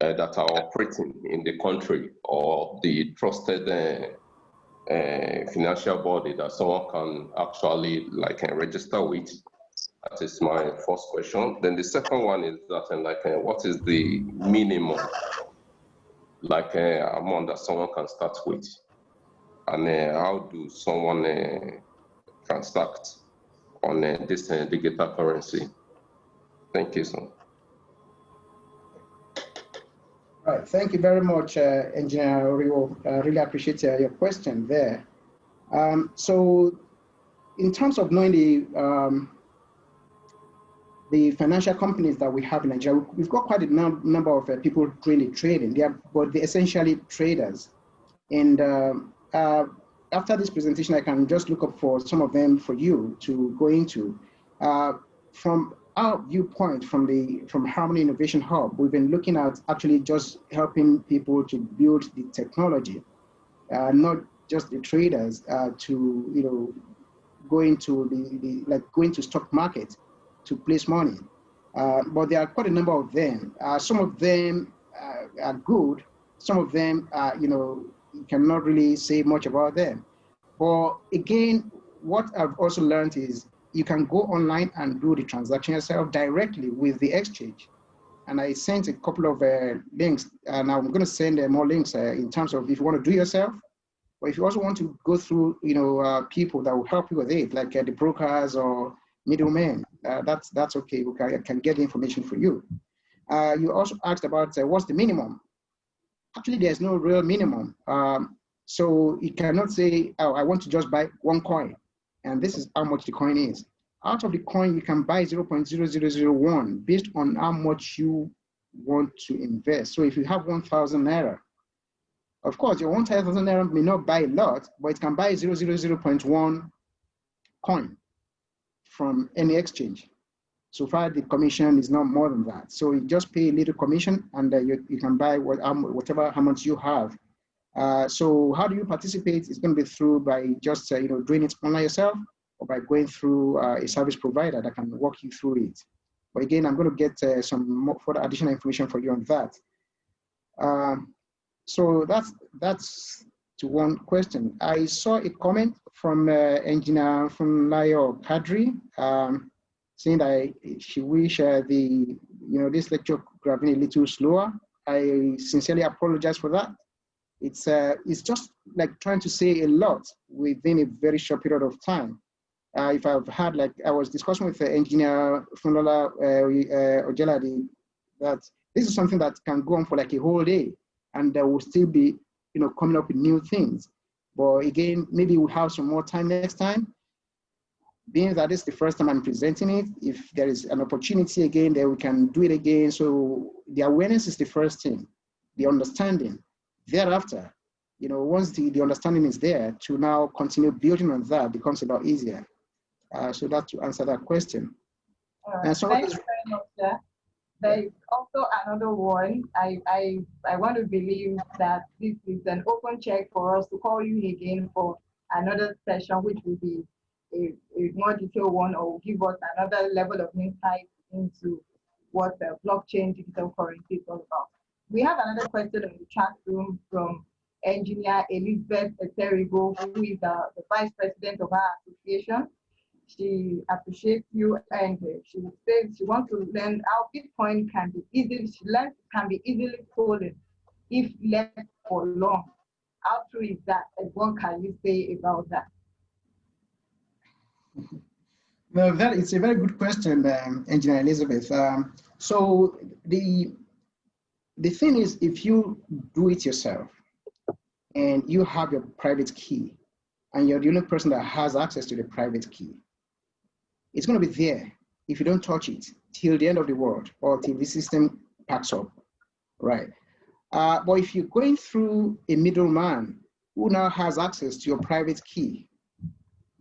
that are operating in the country, or the trusted financial body that someone can actually register with. That is my first question. Then the second one is that what is the minimum amount that someone can start with, and how do someone transact on this digital currency? Thank you, sir. All right, thank you very much, Engineer Oriwo. I really appreciate your question there. So in terms of knowing the financial companies that we have in Nigeria, we've got quite a number of people doing the trading, but they're essentially traders. And after this presentation, I can just look up for some of them for you to go into. From our viewpoint, from Harmony Innovation Hub, we've been looking at actually just helping people to build the technology, not just the traders to go into going to stock market to place money. But there are quite a number of them. Some of them are good. Some of them, you cannot really say much about them. But again, what I've also learned is you can go online and do the transaction yourself directly with the exchange. And I sent a couple of links, and I'm going to send more links in terms of if you want to do yourself, or if you also want to go through, people that will help you with it, like the brokers or middlemen. That's okay. I can get the information for you. You also asked about what's the minimum. actually there's no real minimum. So you cannot say, oh, I want to just buy one coin, and this is how much the coin is. Out of the coin, you can buy 0.0001 based on how much you want to invest. So if you have 1,000 Naira, of course, your 1,000 Naira may not buy a lot, but it can buy 0.0001 coin from any exchange. So far, the commission is not more than that. So you just pay a little commission, and you can buy whatever amount you have. So how do you participate? It's going to be through by just doing it online yourself, or by going through a service provider that can walk you through it. But again, I'm going to get some more further additional information for you on that. So that's to one question. I saw a comment from engineer from Layo Kadri, saying that she wish this lecture could have been a little slower. I sincerely apologize for that. It's just like trying to say a lot within a very short period of time. If I've had, like I was discussing with the engineer Funola Ojeladi, that this is something that can go on for like a whole day, and there will still be coming up with new things. But again, maybe we'll have some more time next time. Being that it's the first time I'm presenting it, if there is an opportunity again, then we can do it again. So the awareness is the first thing, the understanding. Thereafter, once the understanding is there, to now continue building on that becomes a lot easier. So that to answer that question. And so thank you very much, sir. There is also another one. I want to believe that this is an open check for us to call you again for another session, which will be a more detailed one, or will give us another level of insight into what the blockchain digital currency is all about. We have another question in the chat room from engineer Elizabeth Eterigo, who is the vice president of our association. She appreciates you, and she says she wants to learn how Bitcoin can be easily stolen if left for long. How true is that, and what can you say about that? Well, it's a very good question, Engineer Elizabeth. So the thing is, if you do it yourself and you have your private key, and you're the only person that has access to the private key, it's going to be there if you don't touch it till the end of the world, or till the system packs up, right? But if you're going through a middleman who now has access to your private key,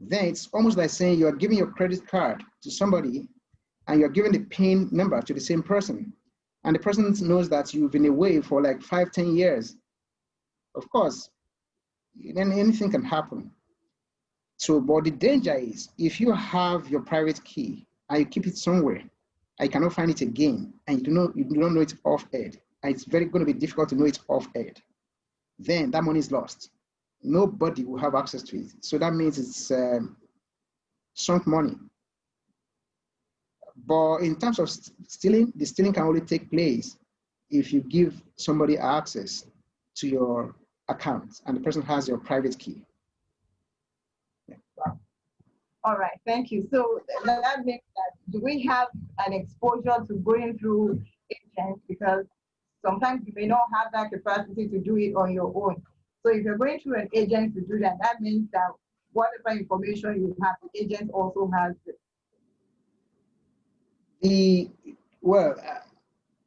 then it's almost like saying you are giving your credit card to somebody and you're giving the PIN number to the same person. And the person knows that you've been away for like 5-10 years. Of course, then anything can happen. So, but the danger is if you have your private key and you keep it somewhere, I cannot find it again, and you do not know it's off-aid, and it's very going to be difficult to know it's off-aid, then that money is lost. Nobody will have access to it. So that means it's sunk money. But in terms of stealing, the stealing can only take place if you give somebody access to your account and the person has your private key. Yeah. All right, thank you. So that means that, do we have an exposure to going through agents? Because sometimes you may not have that capacity to do it on your own. So if you're going through an agent to do that, that means that whatever information you have, the agent also has it. Well,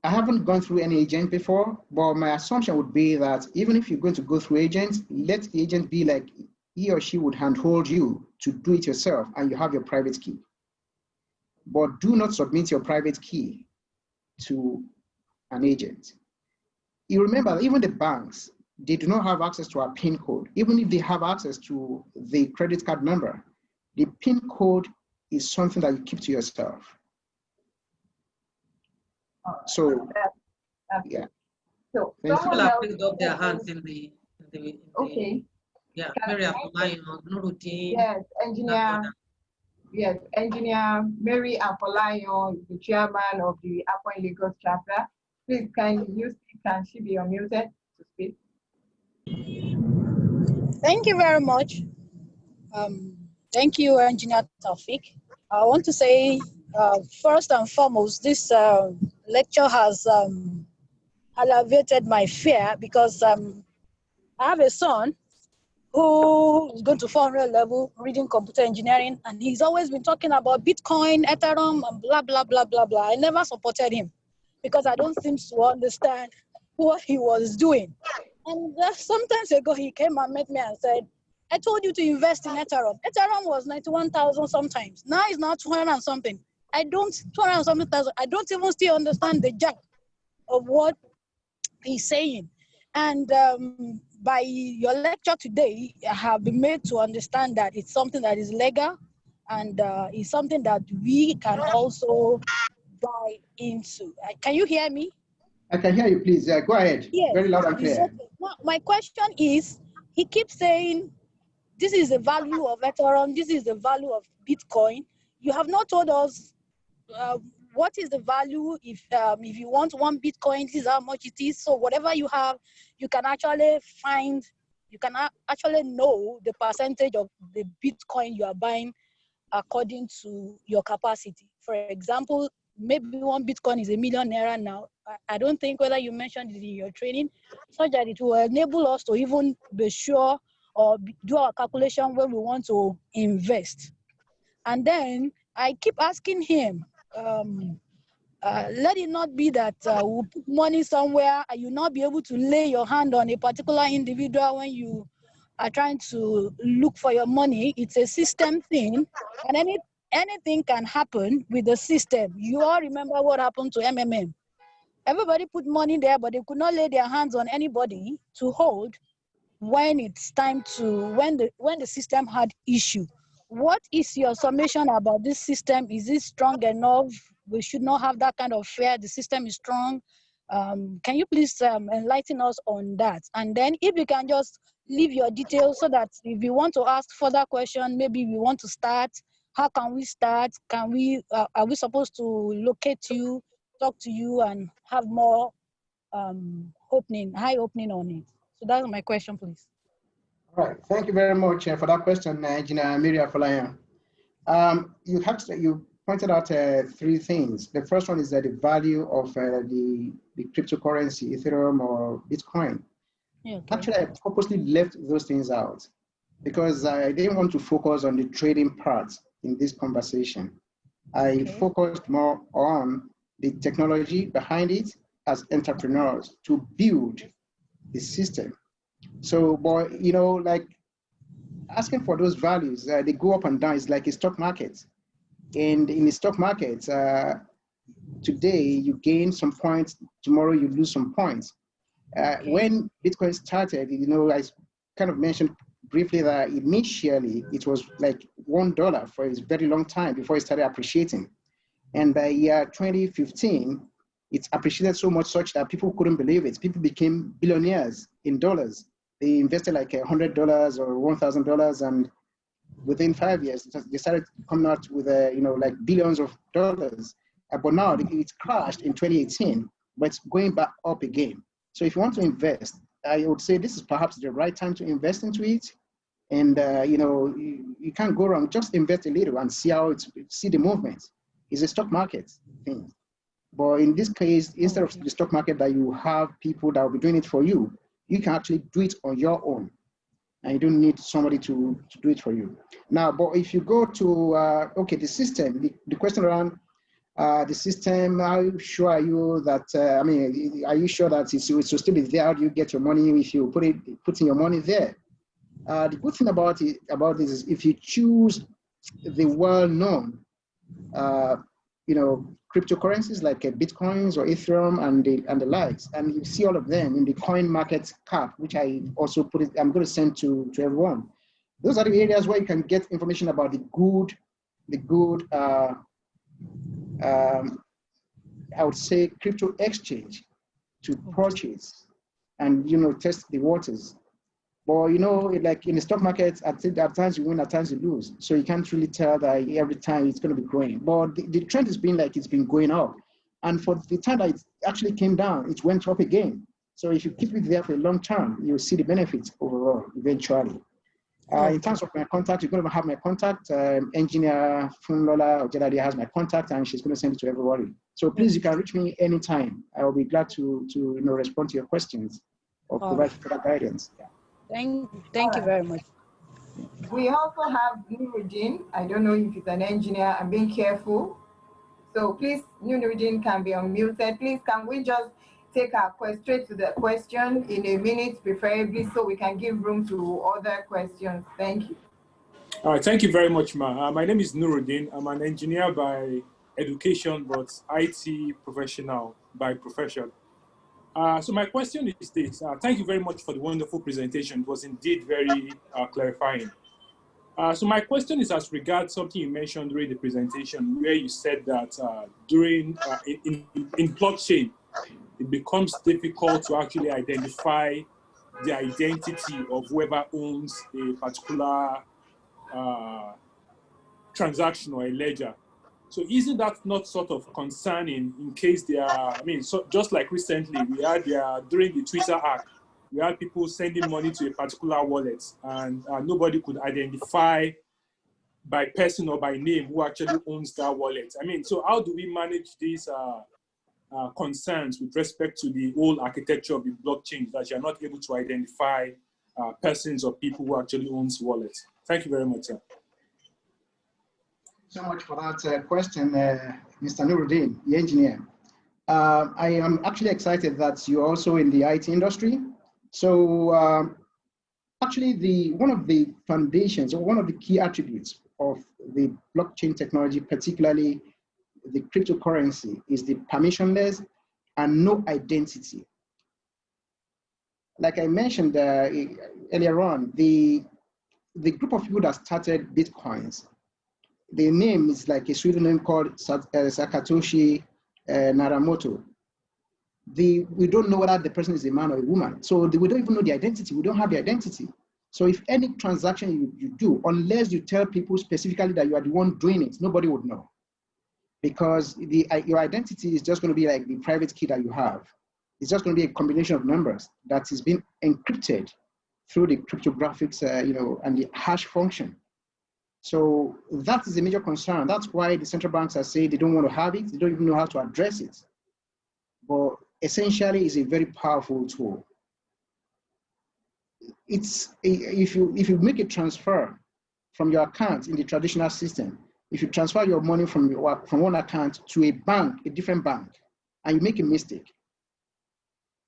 I haven't gone through any agent before, but my assumption would be that even if you're going to go through agents, let the agent be like he or she would handhold you to do it yourself, and you have your private key. But do not submit your private key to an agent. You remember, even the banks, they do not have access to our PIN code. Even if they have access to the credit card number, the PIN code is something that you keep to yourself. So, yeah. So people have picked up their hands in the okay. Yeah, Mary Afolayan, Nuruddin. Yes, engineer Mary Afolayan, the chairman of the Upper Lagos chapter. Please, can she be unmuted to speak? Thank you very much. Thank you, Engineer Taofeeq. I want to say, first and foremost, this lecture has alleviated my fear because I have a son who is going to 400 level reading computer engineering, and he's always been talking about Bitcoin, Ethereum, and blah, blah, blah, blah, blah. I never supported him because I don't seem to understand what he was doing. And sometimes ago, he came and met me and said, I told you to invest in Ethereum. Ethereum was 91,000 sometimes. Now it's now 200 and something. 200 and something thousand. I don't even still understand the jack of what he's saying. And by your lecture today, I have been made to understand that it's something that is legal and it's something that we can also buy into. Can you hear me? I can hear you, please. Go ahead. Yes. Very loud and clear. Okay. Now, my question is, he keeps saying, this is the value of Ethereum, this is the value of Bitcoin. You have not told us what is the value if you want one Bitcoin, this is how much it is. So whatever you have, you can actually find, you can actually know the percentage of the Bitcoin you are buying according to your capacity. For example, maybe one Bitcoin is ₦1,000,000 now. I don't think whether you mentioned it in your training, such that it will enable us to even be sure or do our calculation when we want to invest. And then I keep asking him, let it not be that we'll put money somewhere and you'll not be able to lay your hand on a particular individual when you are trying to look for your money. It's a system thing, and anything can happen with the system. You all remember what happened to MMM. Everybody put money there, but they could not lay their hands on anybody to hold when it's time to, when the system had issue. What is your summation about this system? Is it strong enough? We should not have that kind of fear. The system is strong. Can you please enlighten us on that? And then if you can just leave your details so that if you want to ask further questions, maybe we want to start, how can we start? Can we, are we supposed to locate you, talk to you, and have more high opening on it? So that's my question, please. All right. Thank you very much for that question, Engineer Miriam Folayan. You pointed out three things. The first one is that the value of the cryptocurrency, Ethereum or Bitcoin. Yeah, okay. Actually, I purposely left those things out because I didn't want to focus on the trading part in this conversation. I focused more on the technology behind it as entrepreneurs to build the system. So, boy, you know, like asking for those values, they go up and down. It's like a stock market. And in the stock market, today you gain some points, tomorrow you lose some points. When Bitcoin started, you know, I kind of mentioned briefly that initially it was like $1 for a very long time before it started appreciating. And by year 2015, it's appreciated so much such that people couldn't believe it. People became billionaires in dollars. They invested like $100 or $1,000, and within 5 years, they started coming out with you know, like billions of dollars. But now it's crashed in 2018, but it's going back up again. So if you want to invest, I would say this is perhaps the right time to invest into it. And you know, you can't go wrong. Just invest a little and see how see the movement. It's a stock market thing. But in this case, instead of the stock market that you have people that will be doing it for you, you can actually do it on your own. And you don't need somebody to do it for you. Now, but if you go to, okay, the system, the question around the system, how sure are you that, I mean, are you sure that it will still be there? How do you get your money if you put in your money there? The good thing about this is if you choose the well-known, you know, cryptocurrencies like Bitcoins or Ethereum and the likes, and you see all of them in the coin market cap, which I also I'm going to send to everyone. Those are the areas where you can get information about the good I would say crypto exchange to purchase and, you know, test the waters. But, you know, like in the stock market, at times you win, at times you lose. So you can't really tell that every time it's going to be growing. But the trend has been like it's been going up. And for the time that it actually came down, it went up again. So if you keep it there for a long term, you'll see the benefits overall eventually. In terms of my contact, you're going to have my contact. Engineer Funlola Ojelade has my contact, and she's going to send it to everybody. So please, you can reach me anytime. I will be glad to respond to your questions or provide further guidance. Yeah. Thank you very much. We also have Nuruddin. I don't know if he's an engineer. I'm being careful. So please, Nuruddin can be unmuted. Please, can we just take our straight to the question in a minute, preferably, so we can give room to other questions. Thank you. All right, thank you very much, Ma. My name is Nuruddin. I'm an engineer by education, but IT professional by profession. So my question is this. Thank you very much for the wonderful presentation. It was indeed very clarifying. So my question is as regards something you mentioned during the presentation, where you said that in blockchain, it becomes difficult to actually identify the identity of whoever owns a particular transaction or a ledger. So isn't that not sort of concerning in case they are, so just like recently, we had during the Twitter hack, we had people sending money to a particular wallet and nobody could identify by person or by name who actually owns that wallet. So how do we manage these concerns with respect to the whole architecture of the blockchain that you're not able to identify persons or people who actually owns wallets? Thank you very much, sir. So much for that question, Mr. Nuruddin, the engineer. I am actually excited that you're also in the IT industry. So actually, one of the foundations or one of the key attributes of the blockchain technology, particularly the cryptocurrency, is the permissionless and no identity. Like I mentioned earlier on, the group of people that started Bitcoins, the name is like a pseudonym called Satoshi Nakamoto. We don't know whether the person is a man or a woman. So we don't even know the identity. We don't have the identity. So if any transaction you do, unless you tell people specifically that you are the one doing it, nobody would know. Because your identity is just going to be like the private key that you have. It's just going to be a combination of numbers that is being encrypted through the cryptographics, and the hash function. So that is a major concern. That's why the central banks are saying they don't want to have it. They don't even know how to address it. But essentially, it's a very powerful tool. If you make a transfer from your account in the traditional system, if you transfer your money from one account to a bank, a different bank, and you make a mistake,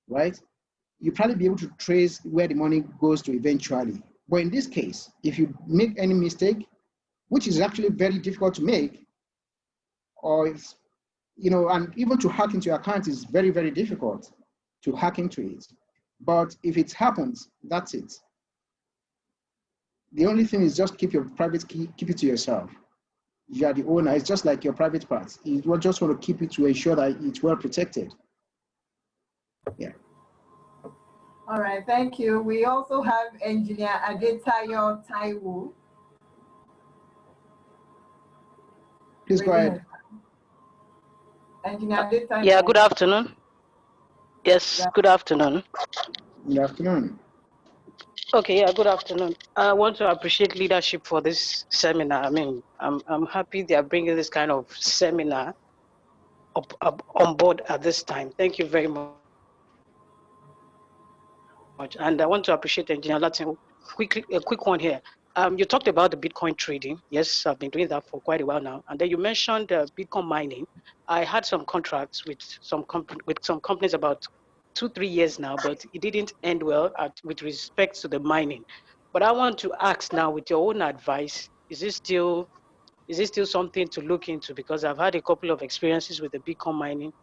right? You'll probably be able to trace where the money goes to eventually. But in this case, if you make any mistake, which is actually very difficult to make, or it's, and even to hack into your account is very, very difficult to hack into it. But if it happens, that's it. The only thing is just keep your private key, keep it to yourself. You are the owner. It's just like your private parts. You just want to keep it to ensure that it's well protected. Yeah. All right, thank you. We also have Engineer Adetayo Taiwo. Please go ahead. Engineer Adetayo. Yeah, good afternoon. Yes, good afternoon. Good afternoon. Okay, yeah, good afternoon. I want to appreciate leadership for this seminar. I'm happy they are bringing this kind of seminar up on board at this time. Thank you very much. And I want to appreciate Engineer Olatinwo. A quick one here. You talked about the Bitcoin trading. Yes, I've been doing that for quite a while now. And then you mentioned Bitcoin mining. I had some contracts with some companies about 2-3 years now, but it didn't end well with respect to the mining. But I want to ask now, with your own advice, is this still something to look into? Because I've had a couple of experiences with the Bitcoin mining.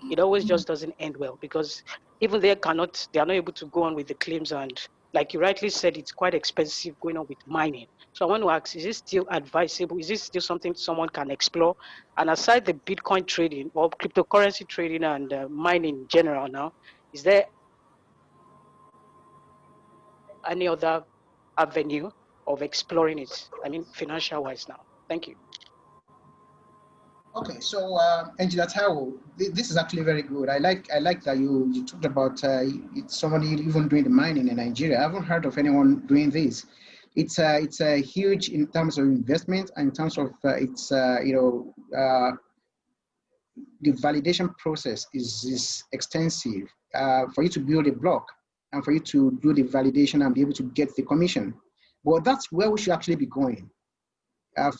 It always just doesn't end well, because even they are not able to go on with the claims, and like you rightly said, it's quite expensive going on with mining. So I want to ask, is this still advisable? Is this still something someone can explore? And aside the Bitcoin trading or cryptocurrency trading and mining in general now, is there any other avenue of exploring it? Financial wise now. Thank you. Okay, so Engineer Taiwo, this is actually very good. I like that you talked about somebody even doing the mining in Nigeria. I haven't heard of anyone doing this. It's a huge in terms of investment and in terms of the validation process is extensive for you to build a block and for you to do the validation and be able to get the commission. But that's where we should actually be going.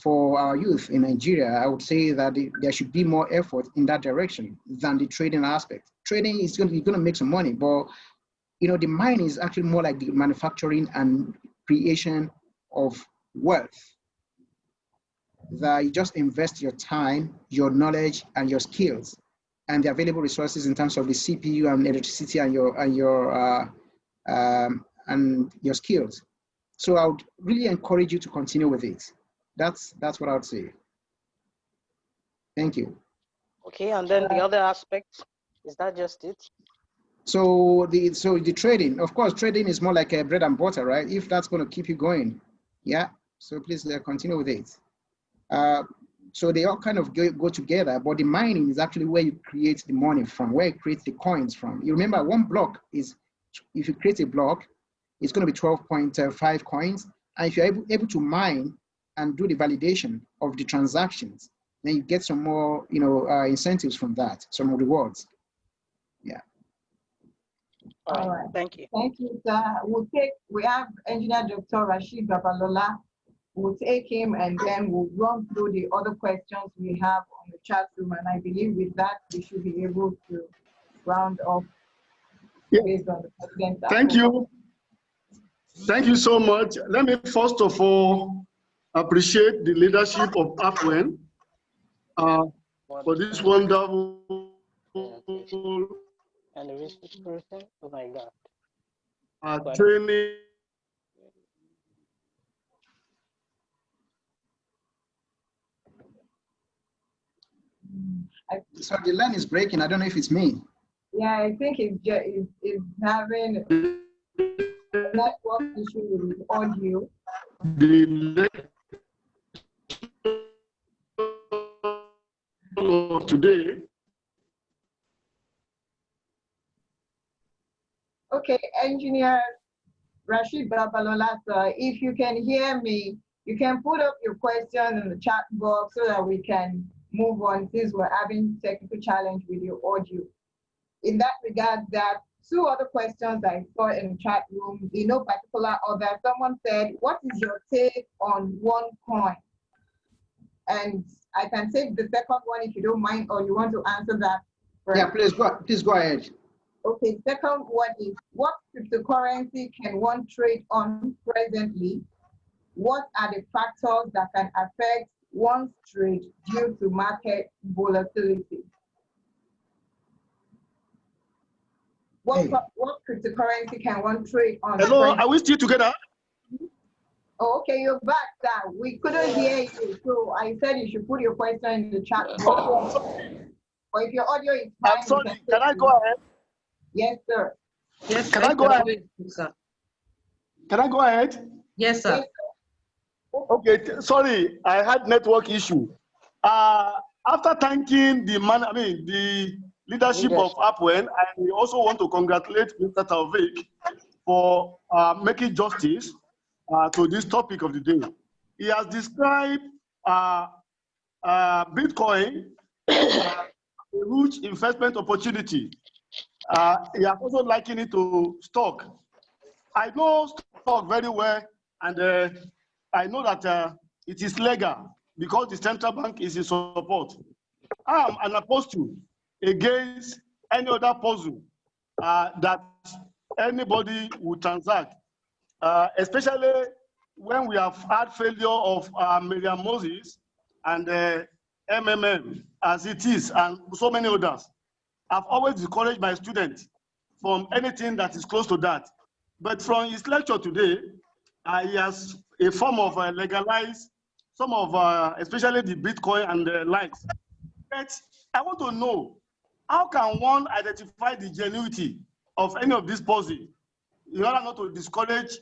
For our youth in Nigeria, I would say that there should be more effort in that direction than the trading aspect. Trading is going to make some money, but the mining is actually more like the manufacturing and creation of wealth. That you just invest your time, your knowledge, and your skills, and the available resources in terms of the CPU and electricity and your skills. So I would really encourage you to continue with it. That's what I would say. Thank you. Okay, and then the other aspect, is that just it? So the trading, of course, trading is more like a bread and butter, right? If that's going to keep you going, yeah. So please continue with it. So they all kind of go together, but the mining is actually where you create the money from, where you create the coins from. You remember, one block is, if you create a block, it's going to be 12.5 coins. And if you're able to mine and do the validation of the transactions, then you get some more, incentives from that, some rewards. Yeah. All right. Thank you. Thank you, sir. We have Engineer Dr. Rashid Babalola. We'll take him and then we'll run through the other questions we have on the chat room. And I believe with that, we should be able to round off based on the president's Thank you. Thank you so much. Let me first of all appreciate the leadership of APWEN for this wonderful and the research person. Oh my God. Training. So the line is breaking. I don't know if it's me. Yeah, I think it's having a network issue with audio. Today. Okay, Engineer Rashid Babalola, sir, if you can hear me, you can put up your question in the chat box so that we can move on since we're having technical challenge with your audio. In that regard, there are two other questions I saw in the chat room, in no particular order. Someone said, what is your take on OneCoin? And I can take the second one if you don't mind, or you want to answer that first. Yeah, please go ahead. Okay, second one is, what cryptocurrency can one trade on presently? What are the factors that can affect one's trade due to market volatility? What cryptocurrency can one trade on? Hello, are we still together? Oh, okay, you're back, sir. We couldn't hear you, so I said you should put your question in the chat box. Or if your audio is fine, I'm sorry, can I go ahead? Yes, sir. Yes, can I go ahead? Sir. Can I go ahead? Yes, sir. Yes, sir. Okay, sorry, I had network issue. After thanking the leadership of APWEN, I also want to congratulate Mr. Taofeeq for making justice to this topic of the day. He has described Bitcoin a huge investment opportunity. He has also likened it to stock. I know stock very well, and I know that it is legal because the central bank is in support. I am an apostle against any other puzzle that anybody would transact, especially when we have had failure of Miriam Moses and MMM as it is, and so many others. I've always discouraged my students from anything that is close to that. But from his lecture today, he has a form of legalized some of, especially the Bitcoin and the likes. But I want to know, how can one identify the genuinity of any of these policies in order not to discourage,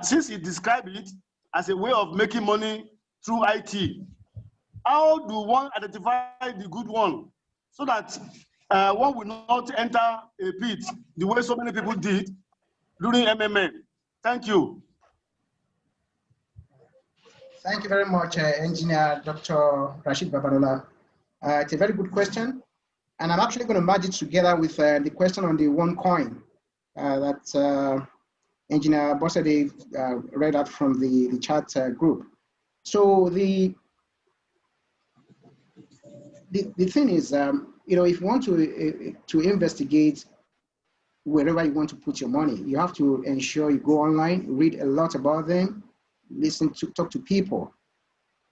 since he described it as a way of making money through IT? how do one identify the good one so that one will not enter a pit the way so many people did during MMM? Thank you. Thank you very much, Engineer Dr. Rashid Babalola. It's a very good question. And I'm actually going to merge it together with the question on the one coin that Engineer Bossade read out from the chat group. So the thing is, you know, if you want to investigate wherever you want to put your money, you have to ensure you go online, read a lot about them, talk to people.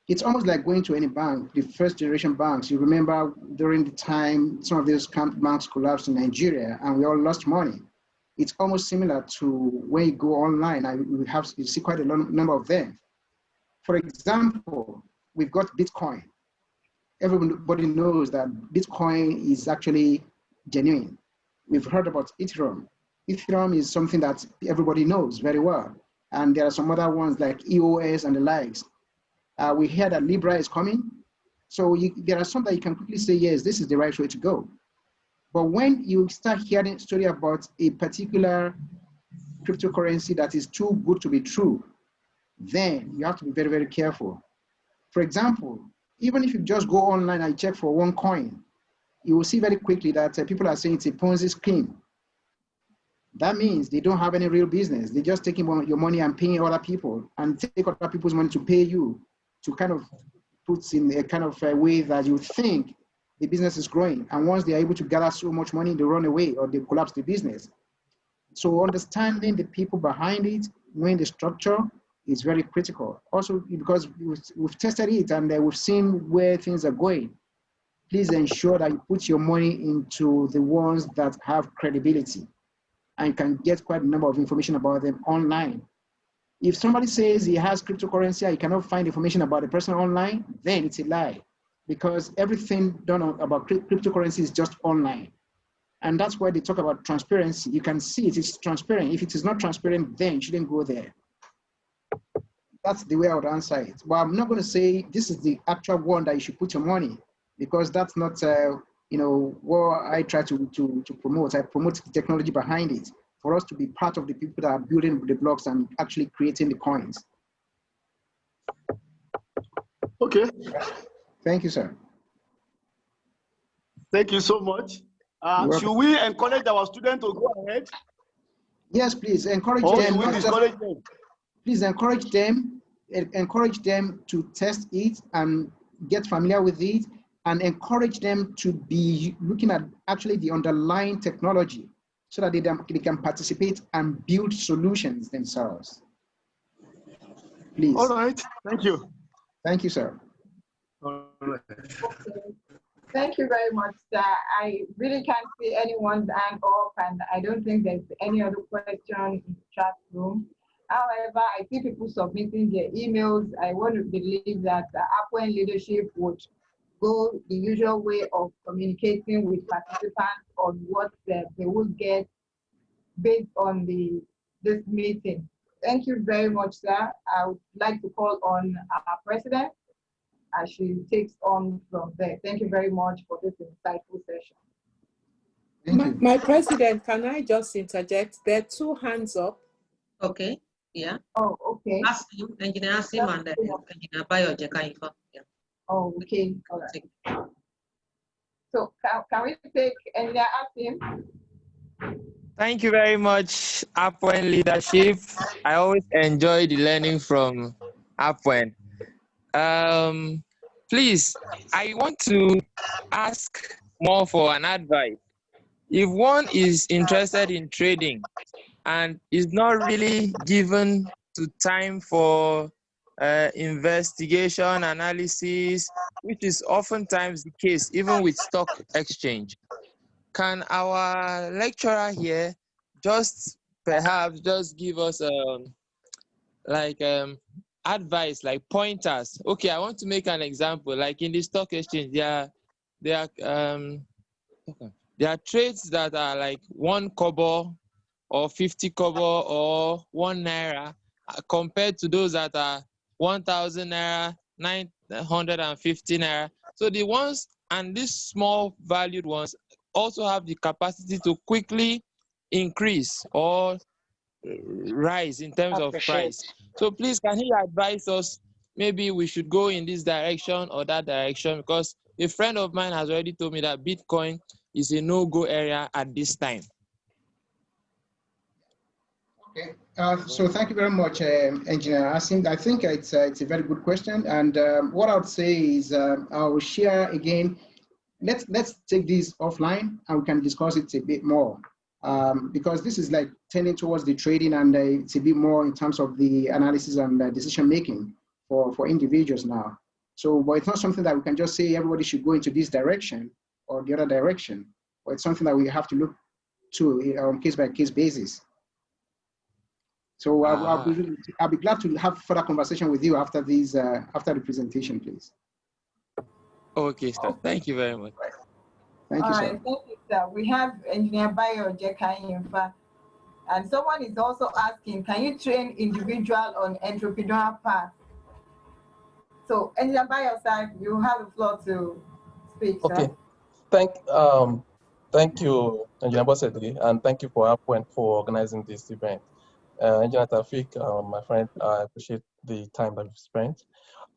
It's almost like going to any bank, the first generation banks. You remember during the time some of those banks collapsed in Nigeria and we all lost money. It's almost similar to when you go online and you see quite a number of them. For example, we've got Bitcoin. Everybody knows that Bitcoin is actually genuine. We've heard about Ethereum. Ethereum is something that everybody knows very well. And there are some other ones like EOS and the likes. We hear that Libra is coming. So there are some that you can quickly say, yes, this is the right way to go. But when you start hearing a story about a particular cryptocurrency that is too good to be true, then you have to be very, very careful. For example, even if you just go online and check for one coin, you will see very quickly that people are saying it's a Ponzi scheme. That means they don't have any real business. They're just taking your money and paying other people and take other people's money to pay you to kind of put in a kind of a way that you think the business is growing. And once they're able to gather so much money, they run away or they collapse the business. So understanding the people behind it, knowing the structure is very critical. Also, because we've tested it and we've seen where things are going. Please ensure that you put your money into the ones that have credibility and can get quite a number of information about them online. If somebody says he has cryptocurrency and you cannot find information about the person online, then it's a lie, because everything done about cryptocurrency is just online. And that's why they talk about transparency. You can see it is transparent. If it is not transparent, then you shouldn't go there. That's the way I would answer it. But I'm not going to say this is the actual one that you should put your money, because that's not you know, what I try to promote. I promote the technology behind it for us to be part of the people that are building the blocks and actually creating the coins. Okay. Thank you, sir. Thank you so much. Should we encourage our students to go ahead? Yes, please encourage them. Please encourage them to test it and get familiar with it, and encourage them to be looking at actually the underlying technology so that they can participate and build solutions themselves. Please. All right. Thank you. Thank you, sir. All right. Thank you very much, sir. I really can't see anyone's hand up, and I don't think there's any other question in the chat room. However, I see people submitting their emails. I want to believe that the Upwell leadership would go the usual way of communicating with participants on what they will get based on this meeting. Thank you very much, sir. I would like to call on our president as she takes on from there. Thank you very much for this insightful session. My president, can I just interject? There are 2 hands up. Okay, yeah. Oh, okay. Asim, Engineer Asim and Engineer Bayo Jekaifa. Yeah. Oh, okay. All right. So can we take Engineer Asim? Thank you very much, Upwell leadership. I always enjoy the learning from Upwell. Please, I want to ask more for an advice. If one is interested in trading and is not really given to time for investigation, analysis, which is oftentimes the case even with stock exchange, can our lecturer here perhaps just give us advice, like pointers? Okay, I want to make an example. Like in the stock exchange, there are trades that are like 1 kobo or 50 kobo or 1 naira compared to those that are 1,000 naira, 150 naira. So the ones and these small valued ones also have the capacity to quickly increase or rise in terms of Appreciate. price. So please, can he advise us, maybe we should go in this direction or that direction? Because a friend of mine has already told me that Bitcoin is a no-go area at this time. Okay, so thank you very much, Engineer Asim. I think it's a very good question. And what I would say is I will share again. Let's take this offline and we can discuss it a bit more. Because this is like tending towards the trading, and it's a bit more in terms of the analysis and decision making for individuals now. So, but it's not something that we can just say everybody should go into this direction or the other direction. But it's something that we have to look to on case by case basis. So I'll be glad to have further conversation with you after these after the presentation, please. Okay, sir. Thank you very much. Thank you, sir. All right, thank you, sir. We have Engineer Bayo Jekayimfa, and someone is also asking, can you train individual on entrepreneurial path? So, Engineer Bayo, sir, you have the floor to speak, sir. Okay. Thank you, Engineer Bosedri, and thank you for organizing this event. Engineer Taofeeq, my friend, I appreciate the time that you've spent.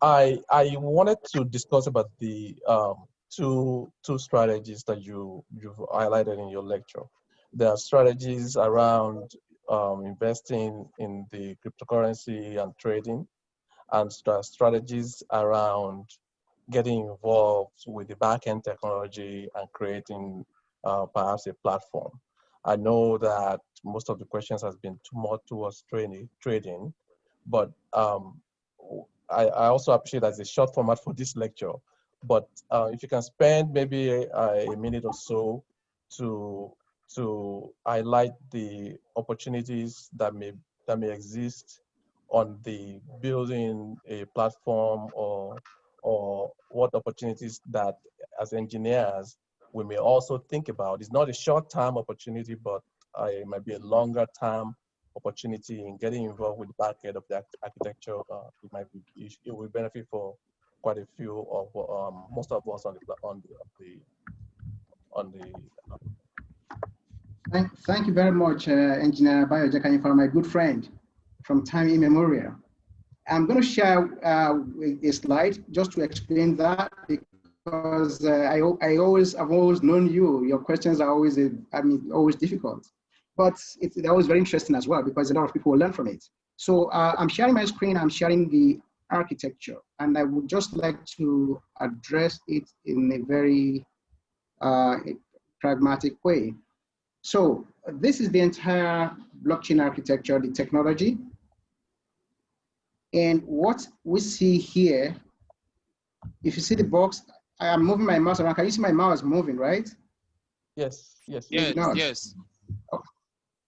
I wanted to discuss about the two strategies that you've highlighted in your lecture. There are strategies around investing in the cryptocurrency and trading, and strategies around getting involved with the back-end technology and creating perhaps a platform. I know that most of the questions has been more towards trading, but I also appreciate that it's a short format for this lecture. But if you can spend maybe a minute or so to highlight the opportunities that may exist on the building a platform, or what opportunities that as engineers we may also think about. It's not a short-term opportunity, but it might be a longer-term opportunity in getting involved with the back end of the architecture. It will benefit for quite a few of most of us Thank you very much, Engineer Bayo Jekayimfa, my good friend from time immemorial. I'm going to share a slide just to explain that, because I've always known you. Your questions are always, always difficult, but they're always very interesting as well, because a lot of people will learn from it. So I'm sharing my screen. I'm sharing the architecture, and I would just like to address it in a very pragmatic way. So this is the entire blockchain architecture, the technology. And what we see here, if you see the box, I am moving my mouse around. Can you see my mouse moving, right? Yes, yes. Maybe not. Yes. Oh,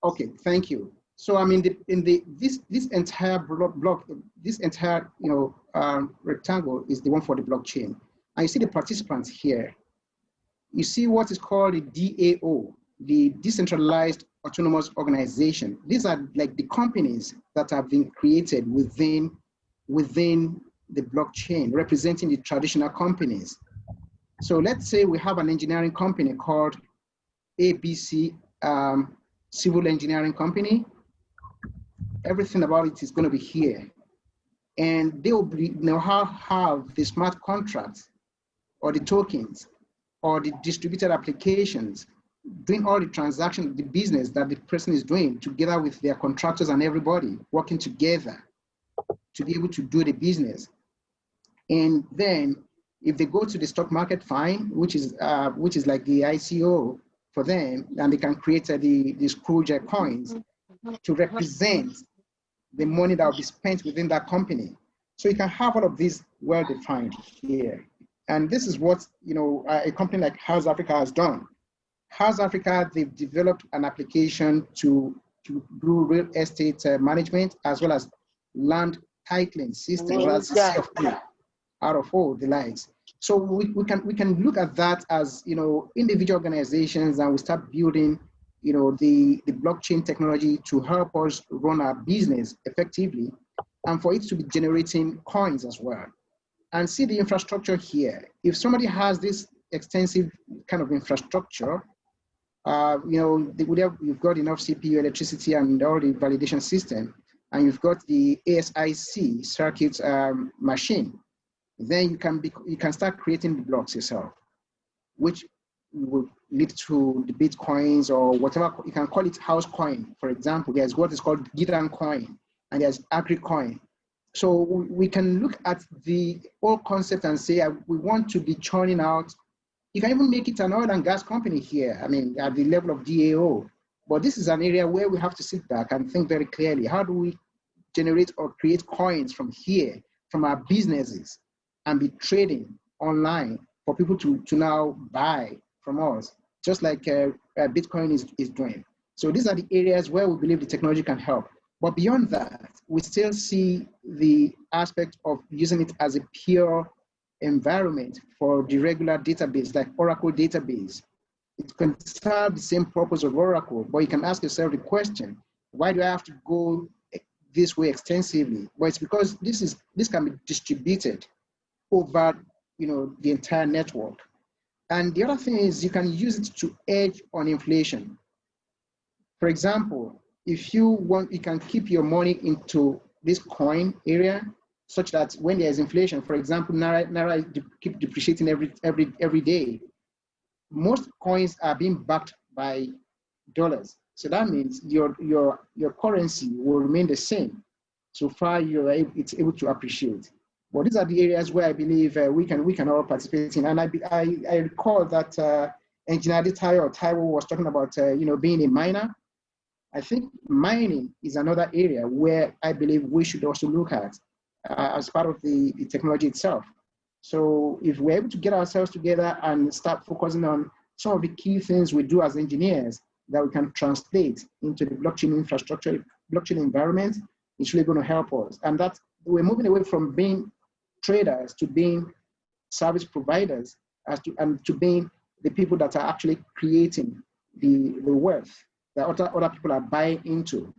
okay, thank you. So I mean, this entire block, this entire rectangle is the one for the blockchain. And you see the participants here. You see what is called the DAO, the Decentralized Autonomous Organization. These are like the companies that have been created within the blockchain, representing the traditional companies. So let's say we have an engineering company called ABC Civil Engineering Company. Everything about it is going to be here. And they will have the smart contracts or the tokens or the distributed applications doing all the transactions, the business that the person is doing together with their contractors and everybody working together to be able to do the business. And then if they go to the stock market, fine, which is like the ICO for them, and they can create the Scrooge coins to represent the money that will be spent within that company. So you can have all of these well defined here. And this is what a company like House Africa has done. House Africa, they've developed an application to do real estate management, as well as land titling system, as out of all the likes. So we can look at that as individual organizations, and we start building the blockchain technology to help us run our business effectively, and for it to be generating coins as well. and see the infrastructure here. If somebody has this extensive kind of infrastructure, you've got enough CPU, electricity, and all the validation system, and you've got the ASIC circuit machine, then you can start creating the blocks yourself, which will lead to the Bitcoins or whatever. You can call it house coin, for example. There's what is called Gidan coin, and there's Agri coin. So we can look at the whole concept and say we want to be churning out. You can even make it an oil and gas company here, I mean, at the level of DAO. But this is an area where we have to sit back and think very clearly. How do we generate or create coins from here, from our businesses, and be trading online for people to now buy from us, just like Bitcoin is doing. So these are the areas where we believe the technology can help. But beyond that, we still see the aspect of using it as a pure environment for the regular database, like Oracle database. It can serve the same purpose of Oracle, but you can ask yourself the question, why do I have to go this way extensively? Well, it's because this can be distributed over the entire network. And the other thing is you can use it to hedge on inflation. For example, if you want, you can keep your money into this coin area such that when there's inflation, for example, Naira keep depreciating every day. Most coins are being backed by dollars. So that means your currency will remain the same so far it's able to appreciate. But these are the areas where I believe we can all participate in. And I recall that Engineer Taiwo was talking about being a miner. I think mining is another area where I believe we should also look at as part of the technology itself. So if we're able to get ourselves together and start focusing on some of the key things we do as engineers that we can translate into the blockchain infrastructure, blockchain environment, it's really going to help us. And that we're moving away from being traders to being service providers and to being the people that are actually creating the wealth that other people are buying into.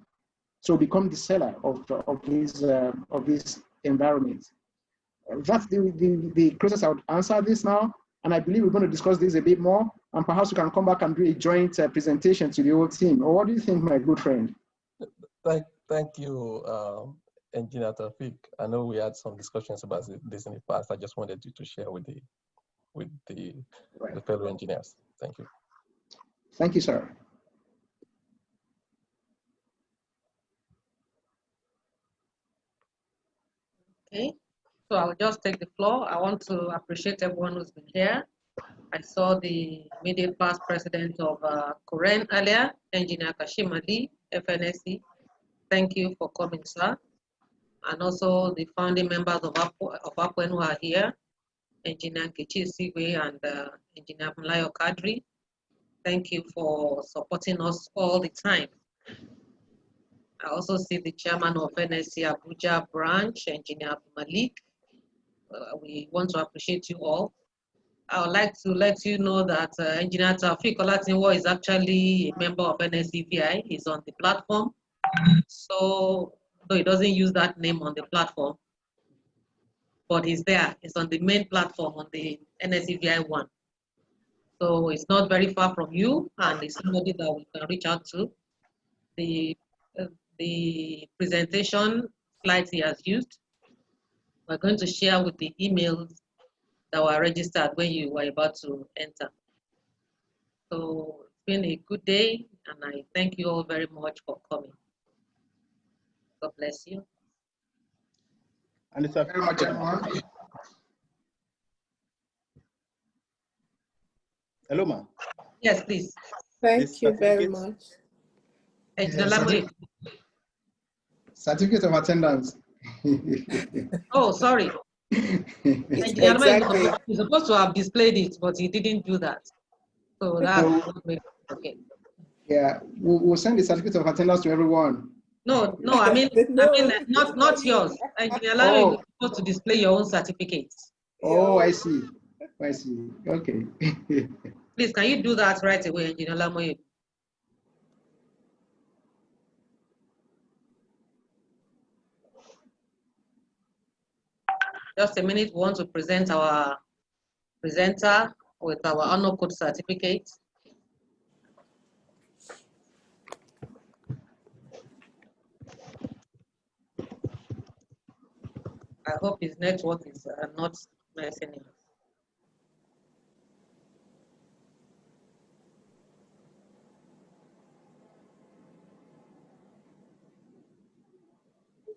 So become the seller of this environment. That's the closest I would answer this now. And I believe we're going to discuss this a bit more. And perhaps we can come back and do a joint presentation to the whole team. Or what do you think, my good friend? Thank you, Engineer Taofeeq. I know we had some discussions about this in the past. I just wanted you to share with the fellow engineers. Thank you. Thank you, sir. Okay, so I'll just take the floor. I want to appreciate everyone who's been here. I saw the immediate past president of Koren earlier, Engineer Kashim Ali, FNSC. Thank you for coming, sir. And also the founding members of APWEN who are here, Engineer Nkechi Sigwe and Engineer Mulayo Kadri. Thank you for supporting us all the time. I also see the chairman of NSC Abuja branch, Engineer Malik. We want to appreciate you all. I would like to let you know that Engineer Taofeeq Olatinwo is actually a member of NSCVI. He's on the platform. So, though he doesn't use that name on the platform, but he's there. He's on the main platform on the NSCVI one. So it's not very far from you, and it's somebody that we can reach out to. The presentation slides he has used, we're going to share with the emails that were registered when you were about to enter. So it's been a good day, and I thank you all very much for coming. God bless you. And it's very much, everyone. Hello, ma'am. Yes, please. Thank you very much. Certificate of attendance. Oh, sorry. Exactly. He's supposed to have displayed it, but he didn't do that. So that's okay. Yeah, we'll send the certificate of attendance to everyone. No, I mean not yours. You're supposed to display your own certificates. Oh, I see. Okay. Please, can you do that right away, Engineer Lamoye? just a minute. We want to present our presenter with our honor code certificate. I hope his network is not messing up.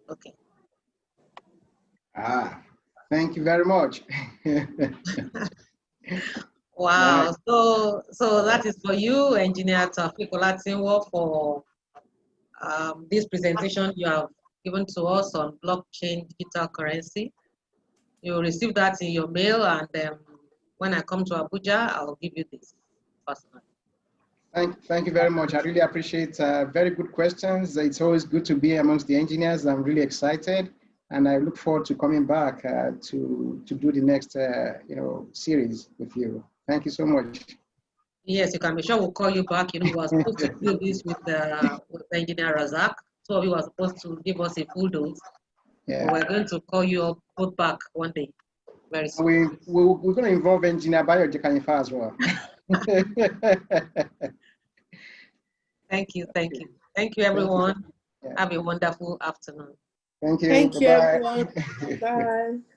Okay. Thank you very much. Wow. Nice. So that is for you, Engineer Taofeeq Olatinwo, for this presentation you have given to us on blockchain digital currency. You will receive that in your mail, and when I come to Abuja, I'll give you this personally. Thank you very much. I really appreciate very good questions. It's always good to be amongst the engineers. I'm really excited, and I look forward to coming back to do the next series with you. Thank you so much. Yes, you can be sure we'll call you back. You know, we were supposed to do this with Engineer Razak, so he was supposed to give us a full dose. Yeah. But we're going to call you up both back one day, very soon. We're going to involve Engineer Bayo Jekanifa as well. Thank you, thank you. Thank you, everyone. Have a wonderful afternoon. Thank you. Thank you, Bye-bye. everyone. Bye.